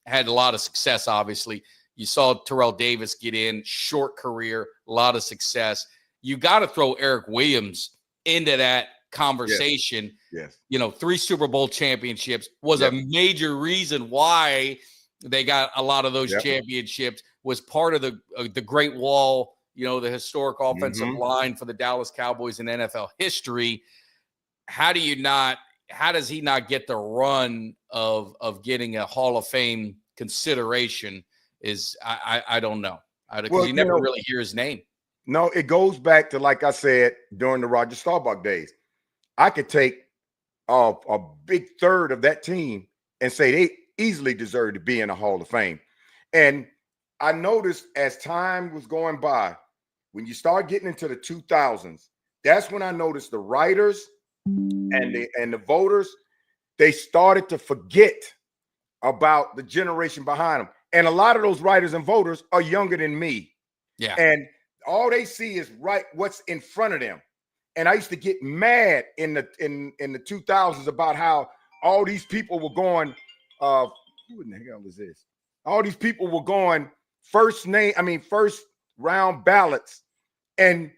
had a lot of success, obviously. You saw Terrell Davis get in, short career, a lot of success. You got to throw Eric Williams into that conversation. Yes. 3 Super Bowl championships, was a major reason why they got a lot of those championships, was part of the Great Wall, the historic offensive line for the Dallas Cowboys in NFL history. How does he not get the run of getting a Hall of Fame consideration? I don't know. Because you never really hear his name. No, it goes back to, like I said, during the Roger Staubach days. I could take a big third of that team and say they easily deserve to be in the Hall of Fame. And I noticed as time was going by, when you start getting into the 2000s, that's when I noticed the writers and the voters, they started to forget about the generation behind them. And a lot of those writers and voters are younger than me. Yeah. And all they see is what's in front of them. And I used to get mad in the 2000s about how all these people were going, who in the hell is this? All these people were going first round ballots, and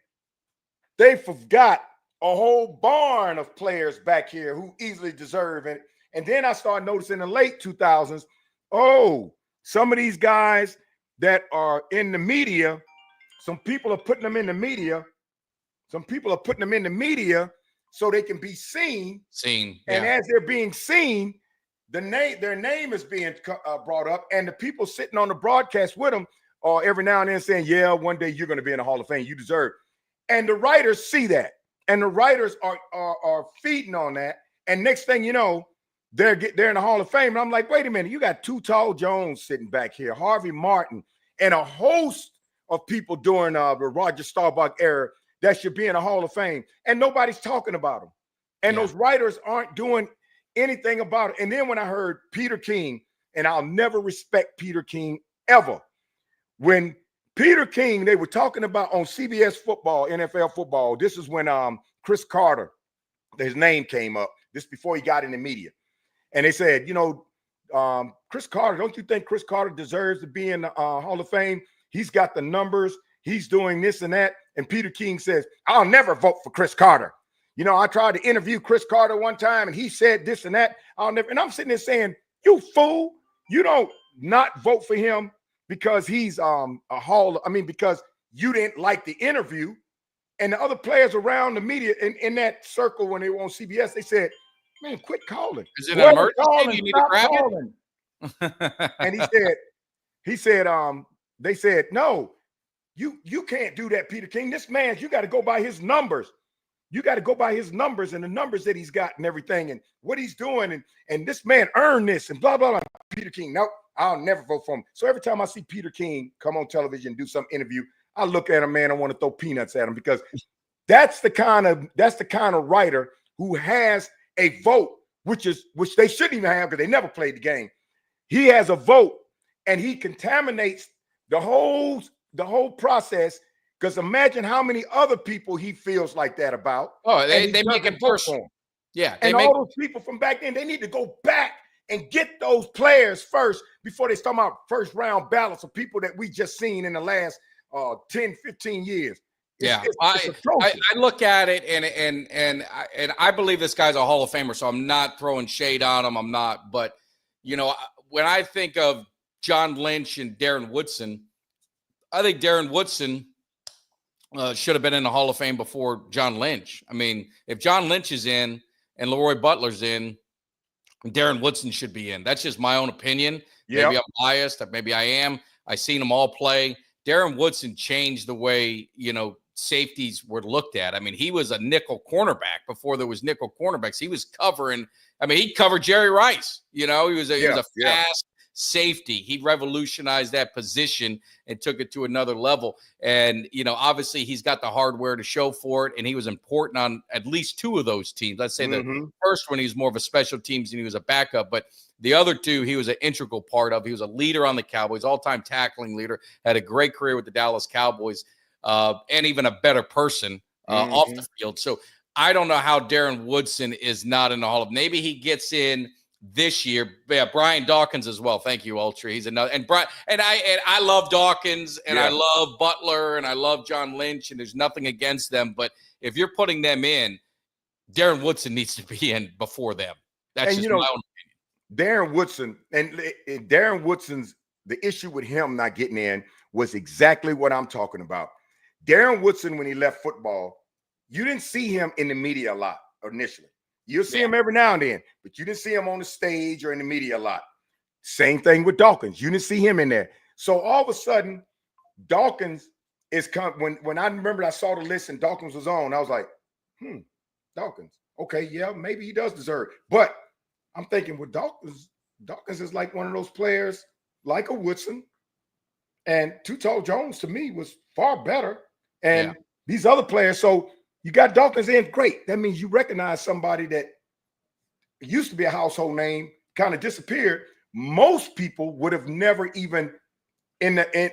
they forgot a whole barn of players back here who easily deserve it. And then I started noticing in the late 2000s, some of these guys that are in the media, some people are putting them in the media. Some people are putting them in the media so they can be seen. And as they're being seen, their name is being brought up, and the people sitting on the broadcast with them are every now and then saying, yeah, one day you're going to be in the Hall of Fame. You deserve. And the writers see that, and the writers are feeding on that. And next thing you know, they're in the Hall of Fame. And I'm like, wait a minute, you got Too Tall Jones sitting back here, Harvey Martin, and a host of people during the Roger Staubach era that should be in the Hall of Fame, and nobody's talking about them. And those writers aren't doing anything about it. And then when I heard Peter King, and I'll never respect Peter King ever, when Peter King, they were talking about on CBS football, NFL football, this is when Chris Carter, his name came up, this before he got in the media. And they said, Chris Carter, don't you think Chris Carter deserves to be in the Hall of Fame? He's got the numbers. He's doing this and that. And Peter King says, I'll never vote for Chris Carter. I tried to interview Chris Carter one time, and he said this and that. I'll never. And I'm sitting there saying, you fool, you don't not vote for him because he's because you didn't like the interview. And the other players around the media in that circle, when they were on CBS, they said, man, quit calling. Is it an emergency? You need to grab it? And he said, they said, no, you can't do that, Peter King. This man, you got to go by his numbers. You got to go by his numbers and the numbers that he's got and everything and what he's doing. And this man earned this and blah, blah, blah. Peter King, nope, I'll never vote for him. So every time I see Peter King come on television and do some interview, I look at him, man, I want to throw peanuts at him, because that's the kind of writer who has a vote, which they shouldn't even have, because they never played the game. He has a vote, and he contaminates the whole process, because imagine how many other people he feels like that about. Oh, they make it personal. Yeah. And all those people from back then, they need to go back and get those players first before they start out first round ballots of people that we just seen in the last 10, 15 years. I look at it and I believe this guy's a Hall of Famer, so I'm not throwing shade on him. I'm not. But, when I think of John Lynch and Darren Woodson, I think Darren Woodson should have been in the Hall of Fame before John Lynch. I mean, if John Lynch is in and Leroy Butler's in, Darren Woodson should be in. That's just my own opinion. Yep. Maybe I'm biased. Maybe I am. I've seen them all play. Darren Woodson changed the way, safeties were looked at. I mean, he was a nickel cornerback before there was nickel cornerbacks. He was covering. I mean, he covered Jerry Rice. He was a fast safety. He revolutionized that position and took it to another level. And, obviously he's got the hardware to show for it. And he was important on at least 2 of those teams. Let's say the first one, he was more of a special teams and he was a backup, but the other 2, he was an integral part of. He was a leader on the Cowboys, all-time tackling leader, had a great career with the Dallas Cowboys, and even a better person off the field. So I don't know how Darren Woodson is not in the Hall of Fame. Maybe he gets in this year. Yeah, Brian Dawkins as well. Thank you, Ultra. He's another. And Brian and I love Dawkins and I love Butler and I love John Lynch, and there's nothing against them. But if you're putting them in, Darren Woodson needs to be in before them. That's just my own opinion. Darren Woodson and Darren Woodson's the issue with him not getting in was exactly what I'm talking about. Darren Woodson, when he left football, you didn't see him in the media a lot initially. You'll see him every now and then, but you didn't see him on the stage or in the media a lot. Same thing with Dawkins. You didn't see him in there. So all of a sudden, Dawkins is when I remember I saw the list and Dawkins was on, I was like, Dawkins. Okay, yeah, maybe he does deserve it. But I'm thinking with Dawkins is like one of those players like a Woodson. And Too Tall Jones to me was far better. And these other players, so you got Dawkins in, great. That means you recognize somebody that used to be a household name, kind of disappeared. Most people would have never even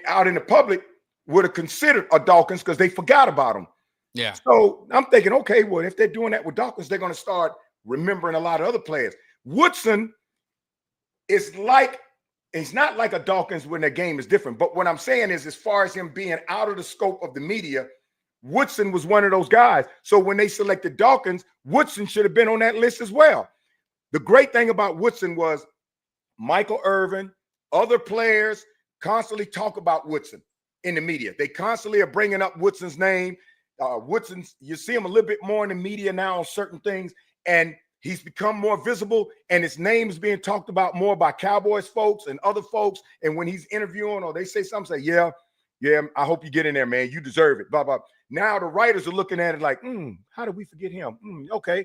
out in the public would have considered a Dawkins because they forgot about him. Yeah. So I'm thinking, okay, well, if they're doing that with Dawkins, they're going to start remembering a lot of other players. Woodson is it's not like a Dawkins when their game is different. But what I'm saying is, as far as him being out of the scope of the media, Woodson was one of those guys. So when they selected Dawkins, Woodson should have been on that list as well. The great thing about Woodson was Michael Irvin, other players constantly talk about Woodson in the media. They constantly are bringing up Woodson's name. Woodson's, you see him a little bit more in the media now on certain things, and he's become more visible, and his name is being talked about more by Cowboys folks and other folks. And when he's interviewing or they say something, say, yeah, I hope you get in there, man. You deserve it, blah, blah. Now the writers are looking at it like, how did we forget him? Okay,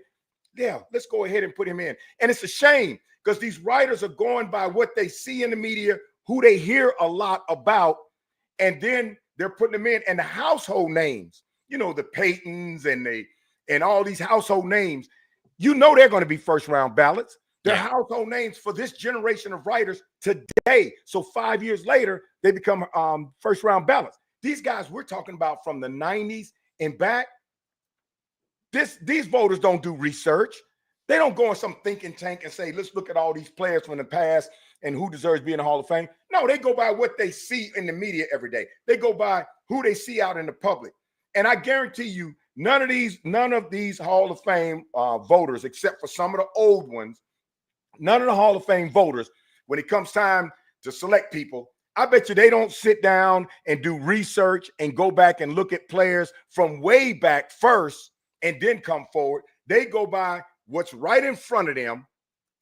yeah, let's go ahead and put him in. And it's a shame because these writers are going by what they see in the media, who they hear a lot about, and then they're putting them in. And the household names, you know, the Paytons and all these household names, you know they're going to be first-round ballots. They're household names for this generation of writers today. So 5 years later, they become first-round ballots. These guys we're talking about from the 90s and back, these voters don't do research. They don't go in some thinking tank and say, let's look at all these players from the past and who deserves to be in the Hall of Fame. No, they go by what they see in the media every day. They go by who they see out in the public. And I guarantee you, none of these Hall of Fame voters, except for some of the old ones, none of the Hall of Fame voters, when it comes time to select people, I bet you they don't sit down and do research and go back and look at players from way back first and then come forward. They go by what's right in front of them,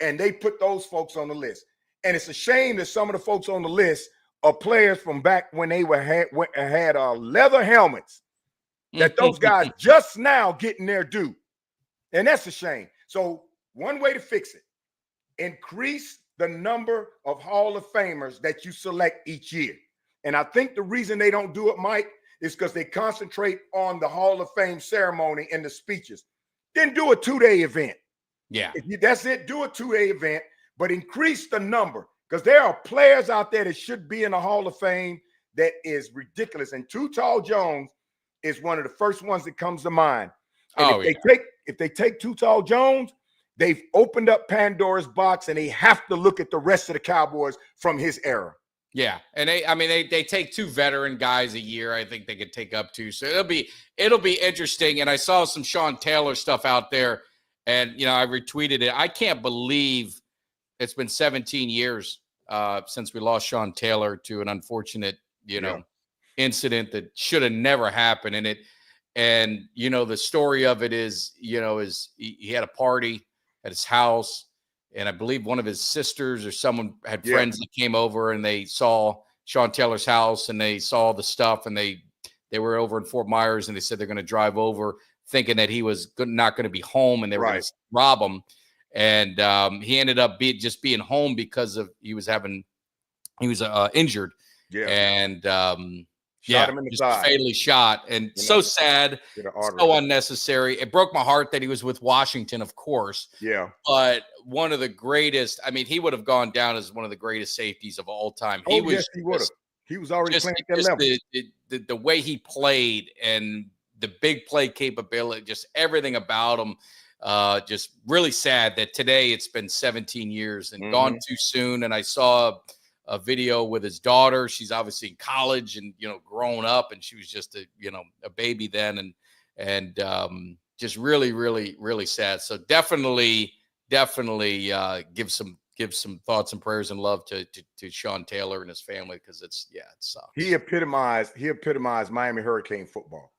and they put those folks on the list. And it's a shame that some of the folks on the list are players from back when they had leather helmets, that those guys just now getting their due. And that's a shame. So one way to fix it, increase the number of Hall of Famers that you select each year. And I think the reason they don't do it, Mike, is because they concentrate on the Hall of Fame ceremony and the speeches. Then do a 2-day event. Yeah. That's it. Do a 2-day event, but increase the number, because there are players out there that should be in the Hall of Fame that is ridiculous. And Too Tall Jones is one of the first ones that comes to mind. And if they take Too Tall Jones, they've opened up Pandora's box, and they have to look at the rest of the Cowboys from his era. Yeah, and they take 2 veteran guys a year. I think they could take up 2, so it'll be interesting. And I saw some Sean Taylor stuff out there, and I retweeted it. I can't believe it's been 17 years since we lost Sean Taylor to an unfortunate incident that should have never happened. And the story of it is he had a party at his house, and I believe one of his sisters or someone had friends that came over, and they saw Sean Taylor's house, and they saw the stuff, and they were over in Fort Myers, and they said they're going to drive over thinking that he was not going to be home, and they were going to rob him. And he ended up just being home because he was injured. Yeah. And shot him in the side. Fatally shot, and so sad, so unnecessary. It broke my heart that he was with Washington, of course. Yeah. But one of the greatest, he would have gone down as one of the greatest safeties of all time. He would have. He was already playing at that level. The way he played and the big play capability, just everything about him. Just really sad that today it's been 17 years and gone too soon. And I saw a video with his daughter. She's obviously in college and, grown up, and she was just a baby then. And just really, really, really sad. So definitely give some thoughts and prayers and love to Sean Taylor and his family, because it sucks. He epitomized Miami Hurricane football.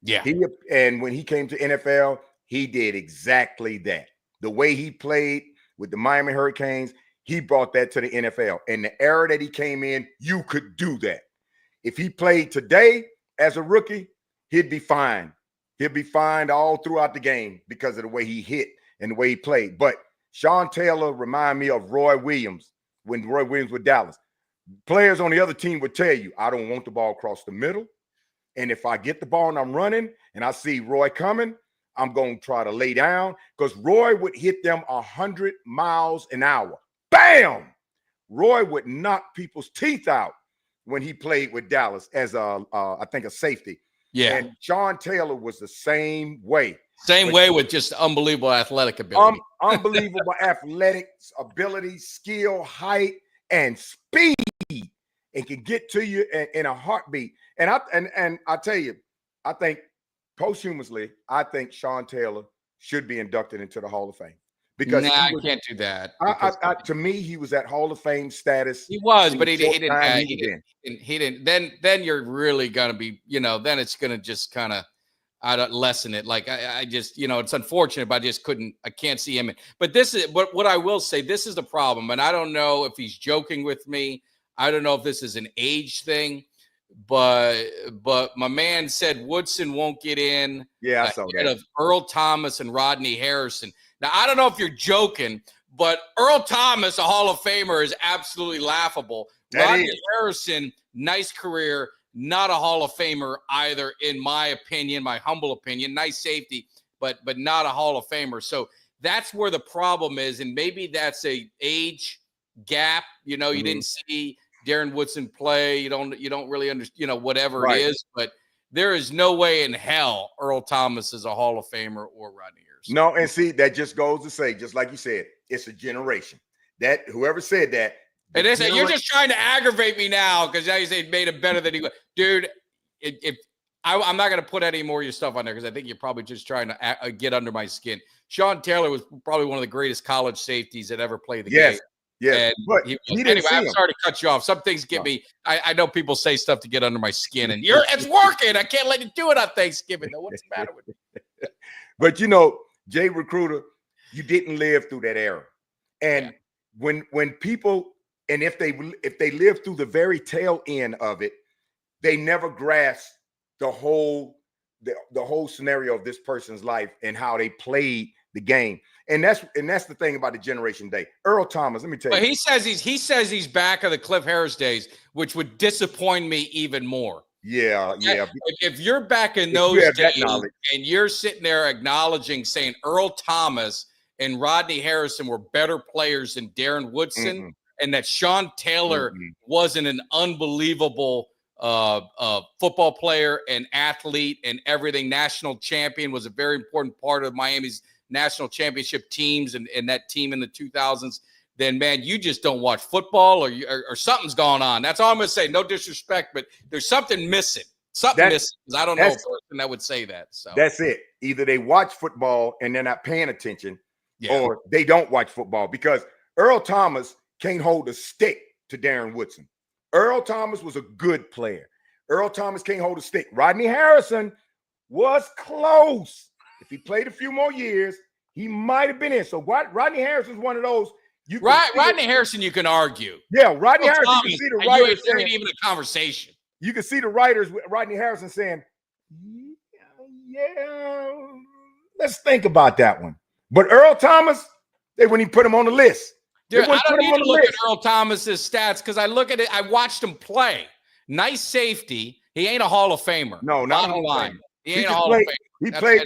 Yeah. And when he came to NFL, he did exactly that. The way he played with the Miami Hurricanes, he brought that to the NFL. And the era that he came in, you could do that. If he played today as a rookie, he'd be fine. He'll be fine all throughout the game because of the way he hit and the way he played. But Sean Taylor reminded me of Roy Williams when Roy Williams with Dallas. Players on the other team would tell you, I don't want the ball across the middle. And if I get the ball and I'm running and I see Roy coming, I'm going to try to lay down, because Roy would hit them 100 miles an hour. Bam! Roy would knock people's teeth out when he played with Dallas as I think a safety. Yeah. And Sean Taylor was the same way. Same way with just unbelievable athletic ability. Unbelievable athletic ability, skill, height, and speed, and can get to you in a heartbeat. And I tell you, I think posthumously, I think Sean Taylor should be inducted into the Hall of Fame. Because I can't do that. To me, he was at Hall of Fame status. He was, but he didn't. Then you're really gonna be, then it's gonna just kind of lessen it. Like I just, it's unfortunate, but I can't see him. But what I will say, this is the problem, and I don't know if he's joking with me. I don't know if this is an age thing, but my man said Woodson won't get in. Yeah, I saw that. Of Earl Thomas and Rodney Harrison. Now, I don't know if you're joking, but Earl Thomas, a Hall of Famer, is absolutely laughable. Rodney Harrison, nice career, not a Hall of Famer either, in my opinion, my humble opinion. Nice safety, but not a Hall of Famer. So that's where the problem is, and maybe that's a age gap. You didn't see Darren Woodson play. You don't really understand, whatever it is, but there is no way in hell Earl Thomas is a Hall of Famer or Rodney Harrison. No, and see, that just goes to say, just like you said, it's a generation. That whoever said that. And you're just trying to aggravate me now because now you say made him better than he was. Dude, I'm not going to put any more of your stuff on there because I think you're probably just trying to get under my skin. Sean Taylor was probably one of the greatest college safeties that ever played the game. Yeah, but anyway, I'm sorry to cut you off. Some things get me. I know people say stuff to get under my skin, and it's working. I can't let you do it on Thanksgiving. Though. What's the matter with you? But Jay Recruiter, you didn't live through that era, and when people, and if they live through the very tail end of it, they never grasp the whole scenario of this person's life and how they played the game. And that's the thing about the Generation Day. Earl Thomas, let me tell you. He says he's back of the Cliff Harris days, which would disappoint me even more. Yeah. If you're back in those days and you're sitting there acknowledging, saying Earl Thomas and Rodney Harrison were better players than Darren Woodson, and that Sean Taylor wasn't an unbelievable football player and athlete and everything, national champion, was a very important part of Miami's national championship teams and that team in the 2000s, then, man, you just don't watch football or something's going on. That's all I'm going to say. No disrespect, but there's something missing. Missing. I don't know a person that would say that. So that's it. Either they watch football and they're not paying attention, or they don't watch football, because Earl Thomas can't hold a stick to Darren Woodson. Earl Thomas was a good player. Earl Thomas can't hold a stick. Rodney Harrison was close. If he played a few more years, he might have been in. So Rodney Harrison's one of those. Rodney Harrison, you can argue. Yeah, Rodney Harrison, you can see the writers saying, even a conversation. You can see the writers with Rodney Harrison saying, yeah, let's think about that one. But Earl Thomas, they wouldn't even put him on the list. Dude, I don't need to look at Earl Thomas's stats because I look at it. I watched him play. Nice safety. He ain't a Hall of Famer. No, not a Hall of Famer. He ain't a Hall of Famer. He played.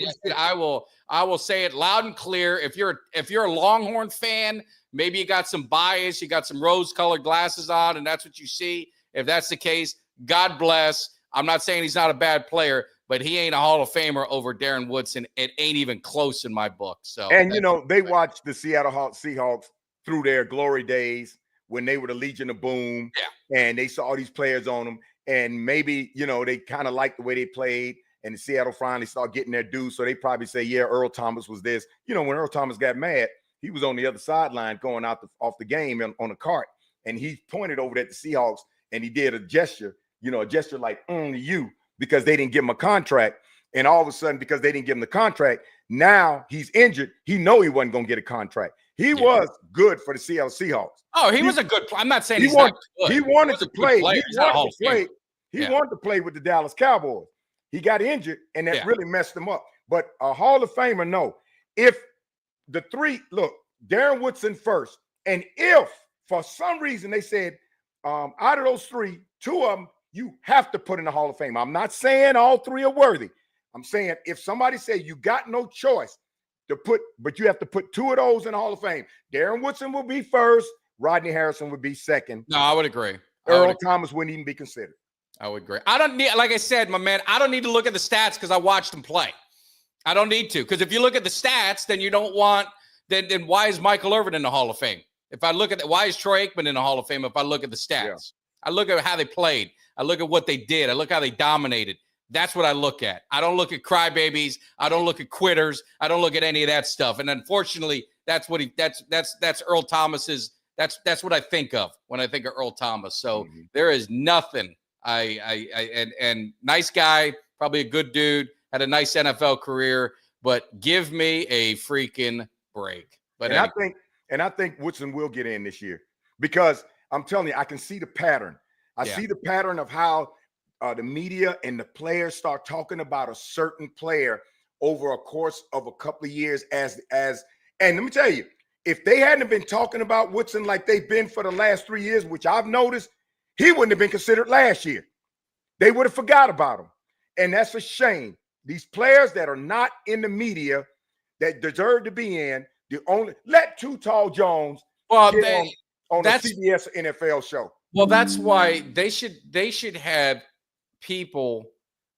I will say it loud and clear. If you're a Longhorn fan, maybe you got some bias, you got some rose-colored glasses on, and that's what you see. If that's the case, God bless. I'm not saying he's not a bad player, but he ain't a Hall of Famer over Darren Woodson. It ain't even close in my book. So, and they watched the Seattle Seahawks through their glory days when they were the Legion of Boom, and they saw these players on them, and maybe they kind of liked the way they played, and Seattle finally started getting their due. So they probably say, yeah, Earl Thomas was this. When Earl Thomas got mad, he was on the other sideline going off the game on a cart, and he pointed over at the Seahawks, and he did a gesture, like to you, because they didn't give him a contract. And all of a sudden, because they didn't give him the contract, now he's injured. He know he wasn't going to get a contract. He was good for the Seattle Seahawks. Oh, he was a good player. I'm not saying he's not good. He wanted to play. He wanted to play with the Dallas Cowboys. He got injured, and that really messed him up. But a Hall of Famer, no. If the three, look, Darren Woodson first, and if for some reason they said out of those three, two of them you have to put in the Hall of Fame. I'm not saying all three are worthy. I'm saying if somebody said you got no choice to put, but you have to put two of those in the Hall of Fame, Darren Woodson will be first, Rodney Harrison would be second. No, I would agree. Earl Thomas wouldn't even be considered. I would agree. I don't need, like I said, my man, I don't need to look at the stats because I watched him play. I don't need to, because if you look at the stats, then you don't want, then why is Michael Irvin in the Hall of Fame? If I look at why is Troy Aikman in the Hall of Fame? If I look at the stats, I look at how they played. I look at what they did. I look how they dominated. That's what I look at. I don't look at crybabies. I don't look at quitters. I don't look at any of that stuff. And unfortunately, that's what that's Earl Thomas's. That's what I think of when I think of Earl Thomas. So there is nothing. And nice guy, probably a good dude, had a nice NFL career, but give me a freaking break. But anyway. I think Woodson will get in this year, because I'm telling you, I can see the pattern. I see the pattern of how the media and the players start talking about a certain player over a course of a couple of years and let me tell you, if they hadn't been talking about Woodson like they've been for the last 3 years, which I've noticed, he wouldn't have been considered last year. They would have forgot about him. And that's a shame. These players that are not in the media that deserve to be in, let Too Tall Jones on the CBS NFL show. Well, that's why they should have people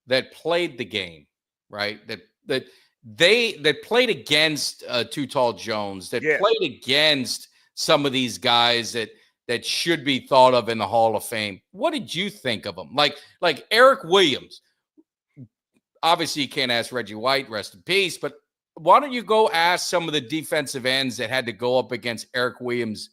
that played the game, right? That played against Too Tall Jones, that played against some of these guys that should be thought of in the Hall of Fame. What did you think of them? Like Eric Williams. Obviously, you can't ask Reggie White, rest in peace, but why don't you go ask some of the defensive ends that had to go up against Eric Williams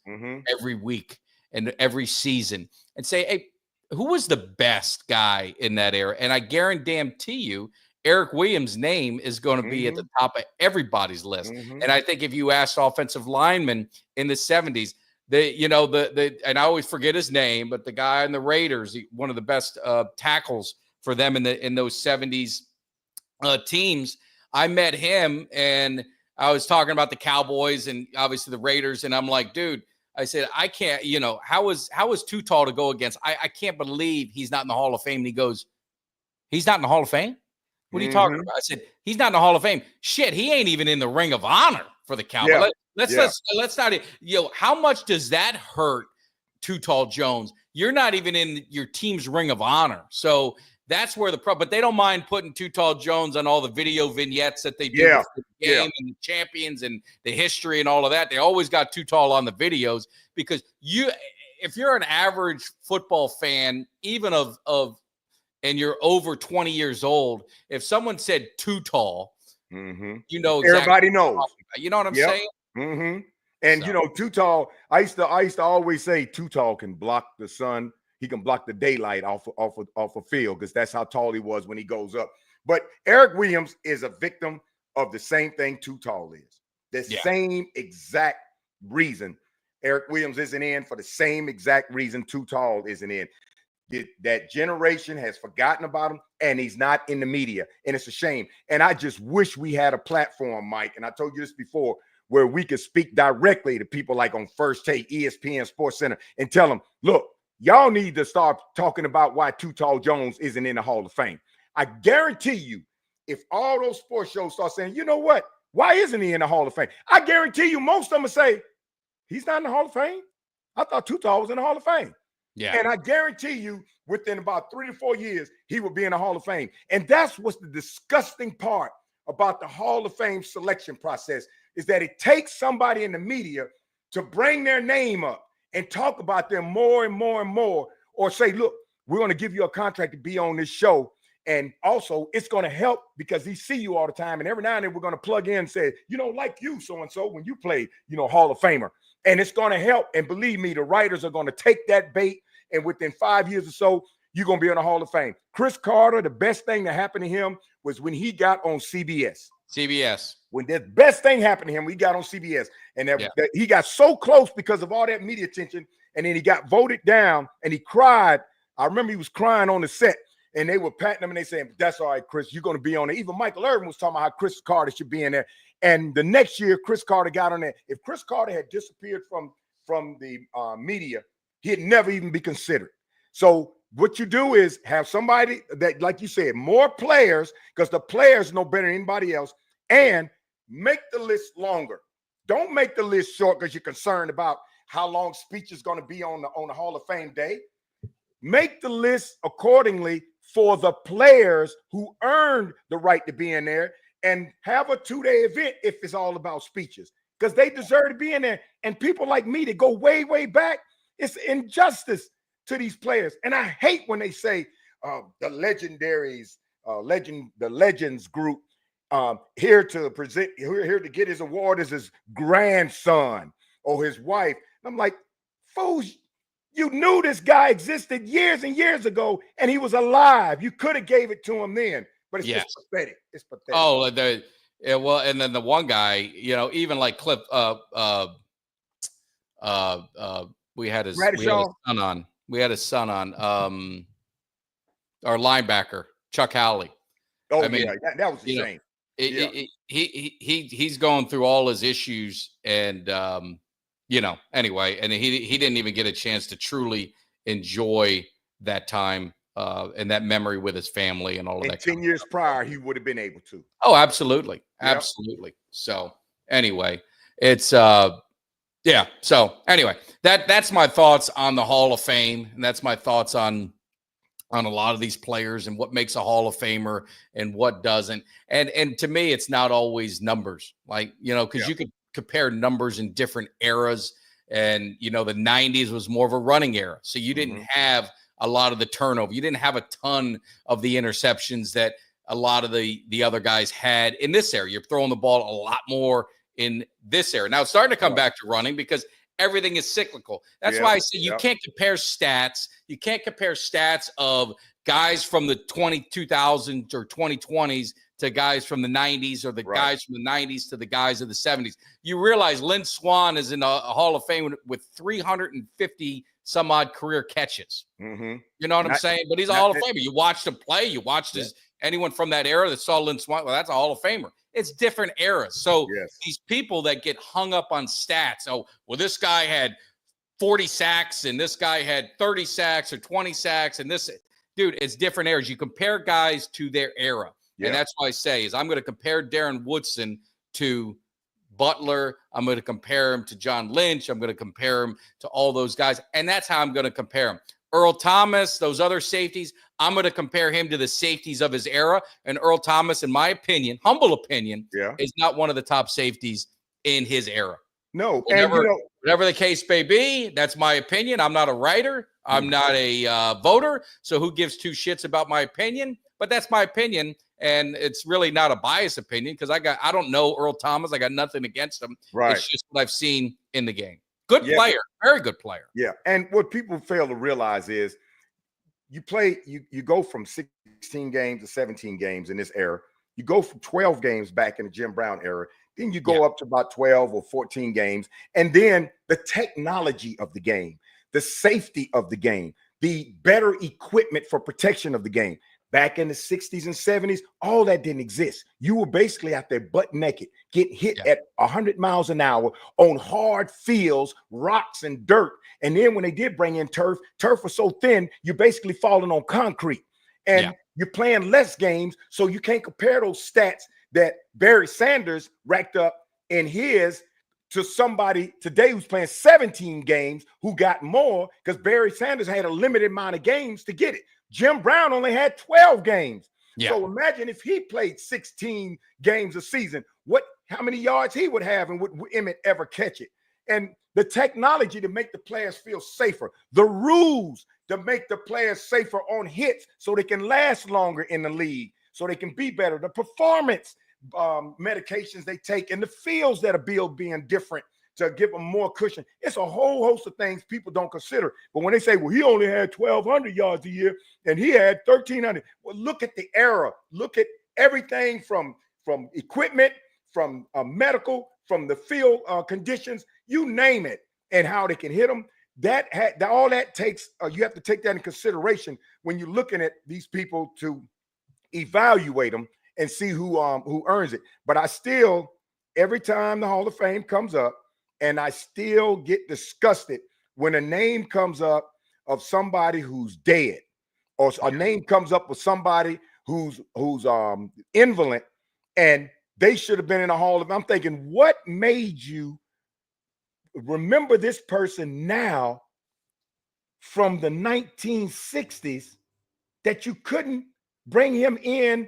every week and every season and say, hey, who was the best guy in that era? And I guarantee you, Eric Williams' name is going to be at the top of everybody's list. And I think if you asked offensive linemen in the 70s, and I always forget his name, but the guy in the Raiders, one of the best tackles for them in those 70s teams, I met him and I was talking about the Cowboys and obviously the Raiders. And I'm like, dude, I said, I can't, how is Too Tall to go against? I can't believe he's not in the Hall of Fame. And he goes, he's not in the Hall of Fame? What are you talking about? I said, he's not in the Hall of Fame. Shit, he ain't even in the Ring of Honor for the Cowboys. Let's not, how much does that hurt Too Tall Jones? You're not even in your team's Ring of Honor. So that's where but they don't mind putting Too Tall Jones on all the video vignettes that they do for the game and the champions and the history and all of that. They always got Too Tall on the videos because if you're an average football fan, even and you're over 20 years old, if someone said Too Tall, exactly everybody knows. You know what I'm saying? And Too Tall, I used to always say Too Tall can block the sun. He can block the daylight off a field because that's how tall he was when he goes up. But Eric Williams is a victim of the same thing Too Tall is. The same exact reason Eric Williams isn't in, for the same exact reason Too Tall isn't in. That generation has forgotten about him, and he's not in the media, and it's a shame. And I just wish we had a platform, Mike, and I told you this before, where we could speak directly to people like on First Take, ESPN, Sports Center, and tell them, look, y'all need to start talking about why Too Tall Jones isn't in the Hall of Fame. I guarantee you, if all those sports shows start saying, you know what, why isn't he in the Hall of Fame? I guarantee you most of them will say, he's not in the Hall of Fame. I thought Too Tall was in the Hall of Fame. Yeah. And I guarantee you, within about 3 to 4 years, he will be in the Hall of Fame. And that's what's the disgusting part about the Hall of Fame selection process, is that it takes somebody in the media to bring their name up and talk about them more and more and more, or say, look, we're going to give you a contract to be on this show. And also, it's going to help because he see you all the time. And every now and then, we're going to plug in and say, like you, so-and-so, when you played, Hall of Famer. And it's going to help. And believe me, the writers are going to take that bait. And within 5 years or so, you're going to be in the Hall of Fame. Chris Carter, the best thing that happened to him was when he got on CBS. When the best thing happened to him, we got on CBS. And that he got so close because of all that media attention. And then he got voted down and he cried. I remember he was crying on the set. And they were patting him and they saying, that's all right, Chris, you're going to be on it. Even Michael Irvin was talking about how Chris Carter should be in there. And the next year, Chris Carter got on there. If Chris Carter had disappeared from the media, he'd never even be considered. So what you do is have somebody that, like you said, more players, because the players know better than anybody else, and make the list longer. Don't make the list short because you're concerned about how long speech is going to be on the Hall of Fame day. Make the list accordingly for the players who earned the right to be in there, and have a 2-day event if it's all about speeches, because they deserve to be in there. And people like me that go way, way back, it's injustice to these players. And I hate when they say the legendaries, the Legends group here to get his award is his grandson or his wife. And I'm like, fools, you knew this guy existed years and years ago, and he was alive. You could have gave it to him then, but it's just pathetic. It's pathetic. Oh, well, and then the one guy, even like Cliff, we had his son on. We had his son on. Our linebacker, Chuck Howley. Oh, I mean, that was the same. He's going through all his issues, and anyway, and he didn't even get a chance to truly enjoy that time and that memory with his family and all of that. 10 years prior, he would have been able to. Oh, absolutely. Yep. Absolutely. So anyway, it's So anyway, that's my thoughts on the Hall of Fame. And that's my thoughts on a lot of these players and what makes a Hall of Famer and what doesn't. And to me, it's not always numbers, like, because you could compare numbers in different eras. And, the 90s was more of a running era. So you didn't have a lot of the turnover. You didn't have a ton of the interceptions that a lot of the other guys had in this era. You're throwing the ball a lot more in this era. Now it's starting to come back to running because everything is cyclical. That's why I say you can't compare stats. You can't compare stats of guys from the 2000s or 2020s to guys from the 90s, or the guys from the 90s to the guys of the 70s. You realize Lynn Swann is in a Hall of Fame with 350 some odd career catches. You know what I'm saying? But he's a Hall of Famer. You watched him play. You watched anyone from that era that saw Lynn Swann. Well, that's a Hall of Famer. It's different eras. So these people that get hung up on stats. Oh, well, this guy had 40 sacks and this guy had 30 sacks or 20 sacks. And this, dude, it's different eras. You compare guys to their era. And that's why I say is I'm going to compare Darren Woodson to Butler. I'm going to compare him to John Lynch. I'm going to compare him to all those guys. And that's how I'm going to compare him. Earl Thomas, those other safeties, I'm going to compare him to the safeties of his era. And Earl Thomas, in my opinion, humble opinion, is not one of the top safeties in his era. No. Whatever the case may be, that's my opinion. I'm not a writer. I'm not a voter. So who gives two shits about my opinion? But that's my opinion. And it's really not a biased opinion because I don't know Earl Thomas. I got nothing against him. Right. It's just what I've seen in the game. Good player, very good player. Yeah. And what people fail to realize is you go from 16 games to 17 games in this era. You go from 12 games back in the Jim Brown era. Then you go up to about 12 or 14 games. And then the technology of the game, the safety of the game, the better equipment for protection of the game. Back in the 60s and 70s, all that didn't exist. You were basically out there butt naked, getting hit at 100 miles an hour on hard fields, rocks and dirt. And then when they did bring in turf was so thin, you're basically falling on concrete. And you're playing less games, so you can't compare those stats that Barry Sanders racked up in his to somebody today who's playing 17 games who got more because Barry Sanders had a limited amount of games to get it. Jim Brown only had 12 games. Yeah. So imagine if he played 16 games a season, how many yards he would have, and would Emmett ever catch it? And the technology to make the players feel safer, the rules to make the players safer on hits so they can last longer in the league, so they can be better, the performance medications they take, and the fields that are being different to give them more cushion. It's a whole host of things people don't consider. But when they say, well, he only had 1,200 yards a year and he had 1,300. Well, look at the era. Look at everything from equipment, from medical, from the field conditions, you name it, and how they can hit them. All that takes, you have to take that in consideration when you're looking at these people to evaluate them and see who earns it. But I still, every time the Hall of Fame comes up, and I still get disgusted when a name comes up of somebody who's dead, or a name comes up with somebody who's invalid, and they should have been in the Hall of Fame. I'm thinking, what made you remember this person now from the 1960s that you couldn't bring him in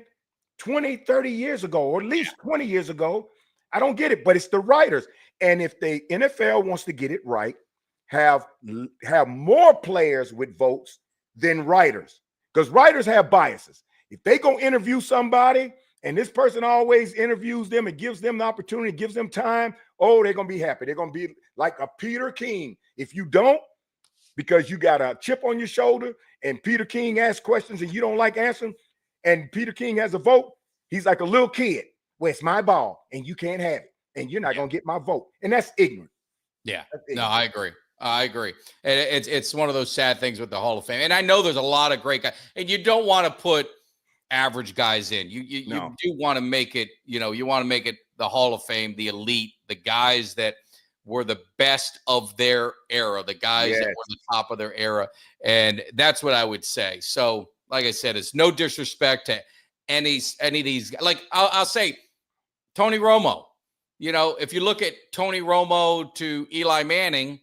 20, 30 years ago, or at least 20 years ago? I don't get it, but it's the writers. And if the NFL wants to get it right, have more players with votes than writers, because writers have biases. If they go interview somebody and this person always interviews them and gives them the opportunity, gives them time, oh, they're going to be happy. They're going to be like a Peter King. If you don't, because you got a chip on your shoulder and Peter King asks questions and you don't like answering, and Peter King has a vote, he's like a little kid. Well, it's my ball and you can't have it, and you're not going to get my vote. And that's ignorant. Yeah. No, I agree. And it's one of those sad things with the Hall of Fame. And I know there's a lot of great guys, and you don't want to put average guys in. You do want to make it, you want to make it the Hall of Fame, the elite, the guys that were the best of their era, the guys that were the top of their era. And that's what I would say. So, like I said, it's no disrespect to any of these. Like I'll say Tony Romo. If you look at Tony Romo to Eli Manning,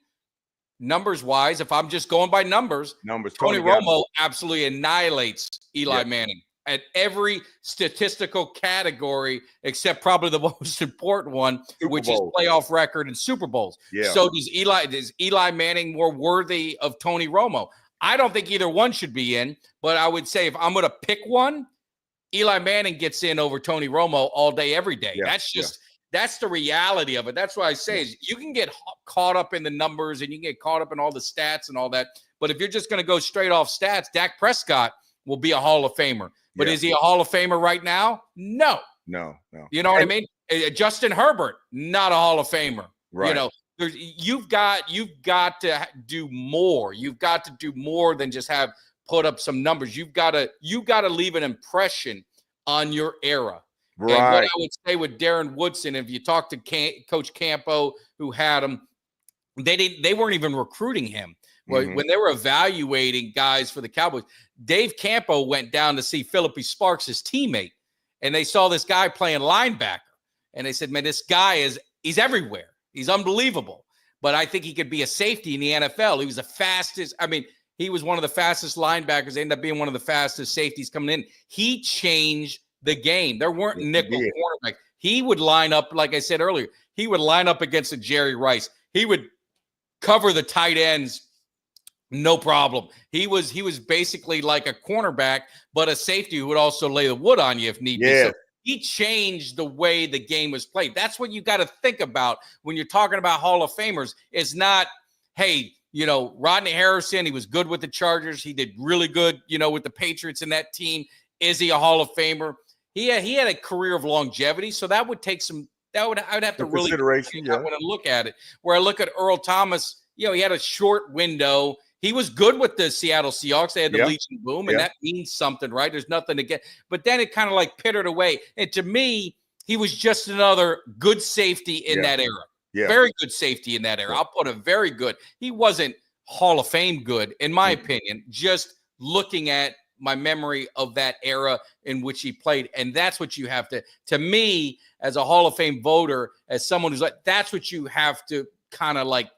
numbers wise, if I'm just going by numbers, Tony Romo absolutely annihilates Eli Manning at every statistical category, except probably the most important one, which is playoff record and Super Bowls. Yeah. So is Eli Manning more worthy of Tony Romo? I don't think either one should be in, but I would say if I'm going to pick one, Eli Manning gets in over Tony Romo all day, every day. Yeah. That's the reality of it. That's what I say is you can get caught up in the numbers and you can get caught up in all the stats and all that. But if you're just going to go straight off stats, Dak Prescott will be a Hall of Famer. But is he a Hall of Famer right now? No. You know what I mean? Justin Herbert, not a Hall of Famer. Right. You've got to do more. You've got to do more than just put up some numbers. You've got to leave an impression on your era. Right. And what I would say with Darren Woodson, if you talk to Coach Campo, who had him, they weren't even recruiting him. When they were evaluating guys for the Cowboys, Dave Campo went down to see Phillippe Sparks, his teammate, and they saw this guy playing linebacker. And they said, man, this guy he's everywhere. He's unbelievable. But I think he could be a safety in the NFL. He was the fastest. I mean, he was one of the fastest linebackers. They ended up being one of the fastest safeties coming in. He changed the game. There weren't nickel cornerbacks. He would line up, like I said earlier, he would line up against a Jerry Rice. He would cover the tight ends, no problem. He was basically like a cornerback, but a safety who would also lay the wood on you if need be. So he changed the way the game was played. That's what you got to think about when you're talking about Hall of Famers. It's not, hey, Rodney Harrison, he was good with the Chargers. He did really good, with the Patriots in that team. Is he a Hall of Famer? He had a career of longevity, so that would take some. I would have to really consideration. I want to look at it. Where I look at Earl Thomas, he had a short window. He was good with the Seattle Seahawks. They had the Legion boom, and that means something, right? There's nothing to get. But then it kind of like pittered away. And to me, he was just another good safety in that era. Yeah. Very good safety in that era. I'll put him very good. He wasn't Hall of Fame good, in my opinion, just looking at my memory of that era in which he played. And that's what you have to me, as a Hall of Fame voter, as someone who's like, that's what you have to kind of like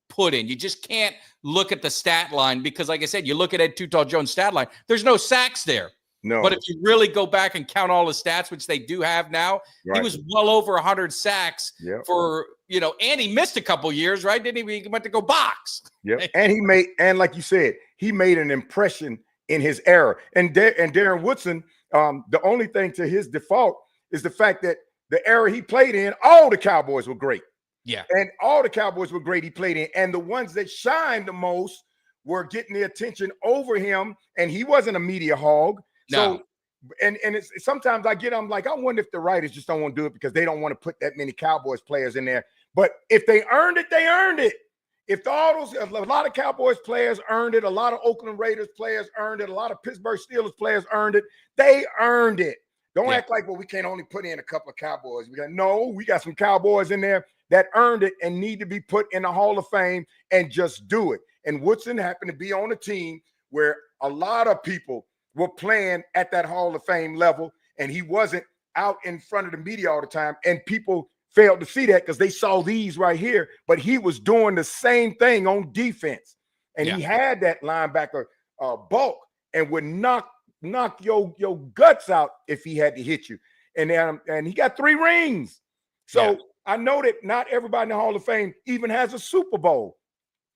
put in. You just can't look at the stat line because, like I said, you look at Ed Too Tall Jones' stat line, there's no sacks there. No. But if you really go back and count all the stats, which they do have now, he was well over 100 sacks for, and he missed a couple years, right? Didn't he? He went to go box. Yeah. And like you said, he made an impression in his era. And Darren Woodson, the only thing to his default is the fact that the era he played in, all the Cowboys were great. Yeah. And all the Cowboys were great he played in. And the ones that shined the most were getting the attention over him. And he wasn't a media hog. No. So, and it's sometimes I'm like, I wonder if the writers just don't want to do it because they don't want to put that many Cowboys players in there. But if they earned it, they earned it. If a lot of Cowboys players earned it, a lot of Oakland Raiders players earned it, a lot of Pittsburgh Steelers players earned it, they earned it. Don't act like, well, we can't only put in a couple of Cowboys. We got some Cowboys in there that earned it and need to be put in the Hall of Fame, and just do it. And Woodson happened to be on a team where a lot of people were playing at that Hall of Fame level, and he wasn't out in front of the media all the time. And people failed to see that because they saw these right here, but he was doing the same thing on defense. And he had that linebacker bulk and would knock your guts out if he had to hit you. And he got 3 rings. So I know that not everybody in the Hall of Fame even has a Super Bowl,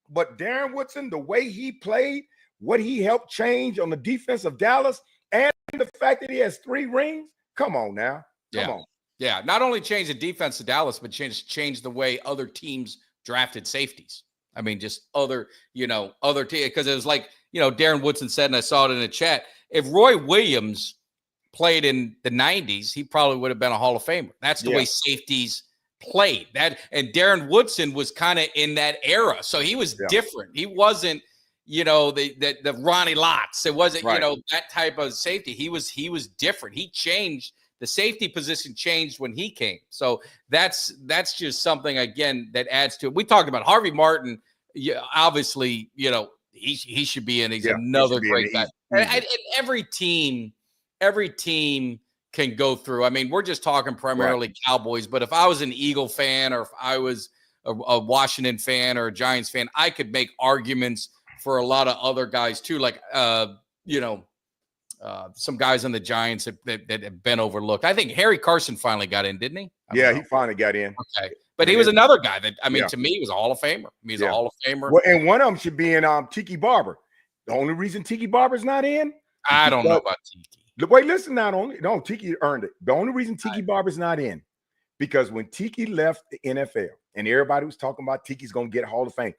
but Darren Woodson, the way he played, what he helped change on the defense of Dallas, and the fact that he has 3 rings, come on now. Come on. Yeah, not only changed the defense of Dallas, but changed the way other teams drafted safeties. I mean, just other teams, because it was like, Darren Woodson said, and I saw it in the chat, if Roy Williams played in the 90s, he probably would have been a Hall of Famer. That's the way safeties played. And Darren Woodson was kind of in that era, so he was different. He wasn't, the Ronnie Lotts. It wasn't, that type of safety. He was different. He changed. The safety position changed when he came. So that's just something, again, that adds to it. We talked about Harvey Martin. Obviously, he should be in. He's another great guy. And every team can go through. I mean, we're just talking primarily Cowboys, but if I was an Eagle fan, or if I was a Washington fan or a Giants fan, I could make arguments for a lot of other guys too. Like, some guys on the Giants that have been overlooked. I think Harry Carson finally got in, didn't he? He finally got in. Okay. But he was another guy that, to me, he was a Hall of Famer. He's a Hall of Famer. Well, and one of them should be in Tiki Barber. The only reason Tiki Barber's not in? I don't know about Tiki. Wait, listen, Tiki earned it. The only reason Tiki Barber's not in, because when Tiki left the NFL and everybody was talking about Tiki's going to get Hall of Fame,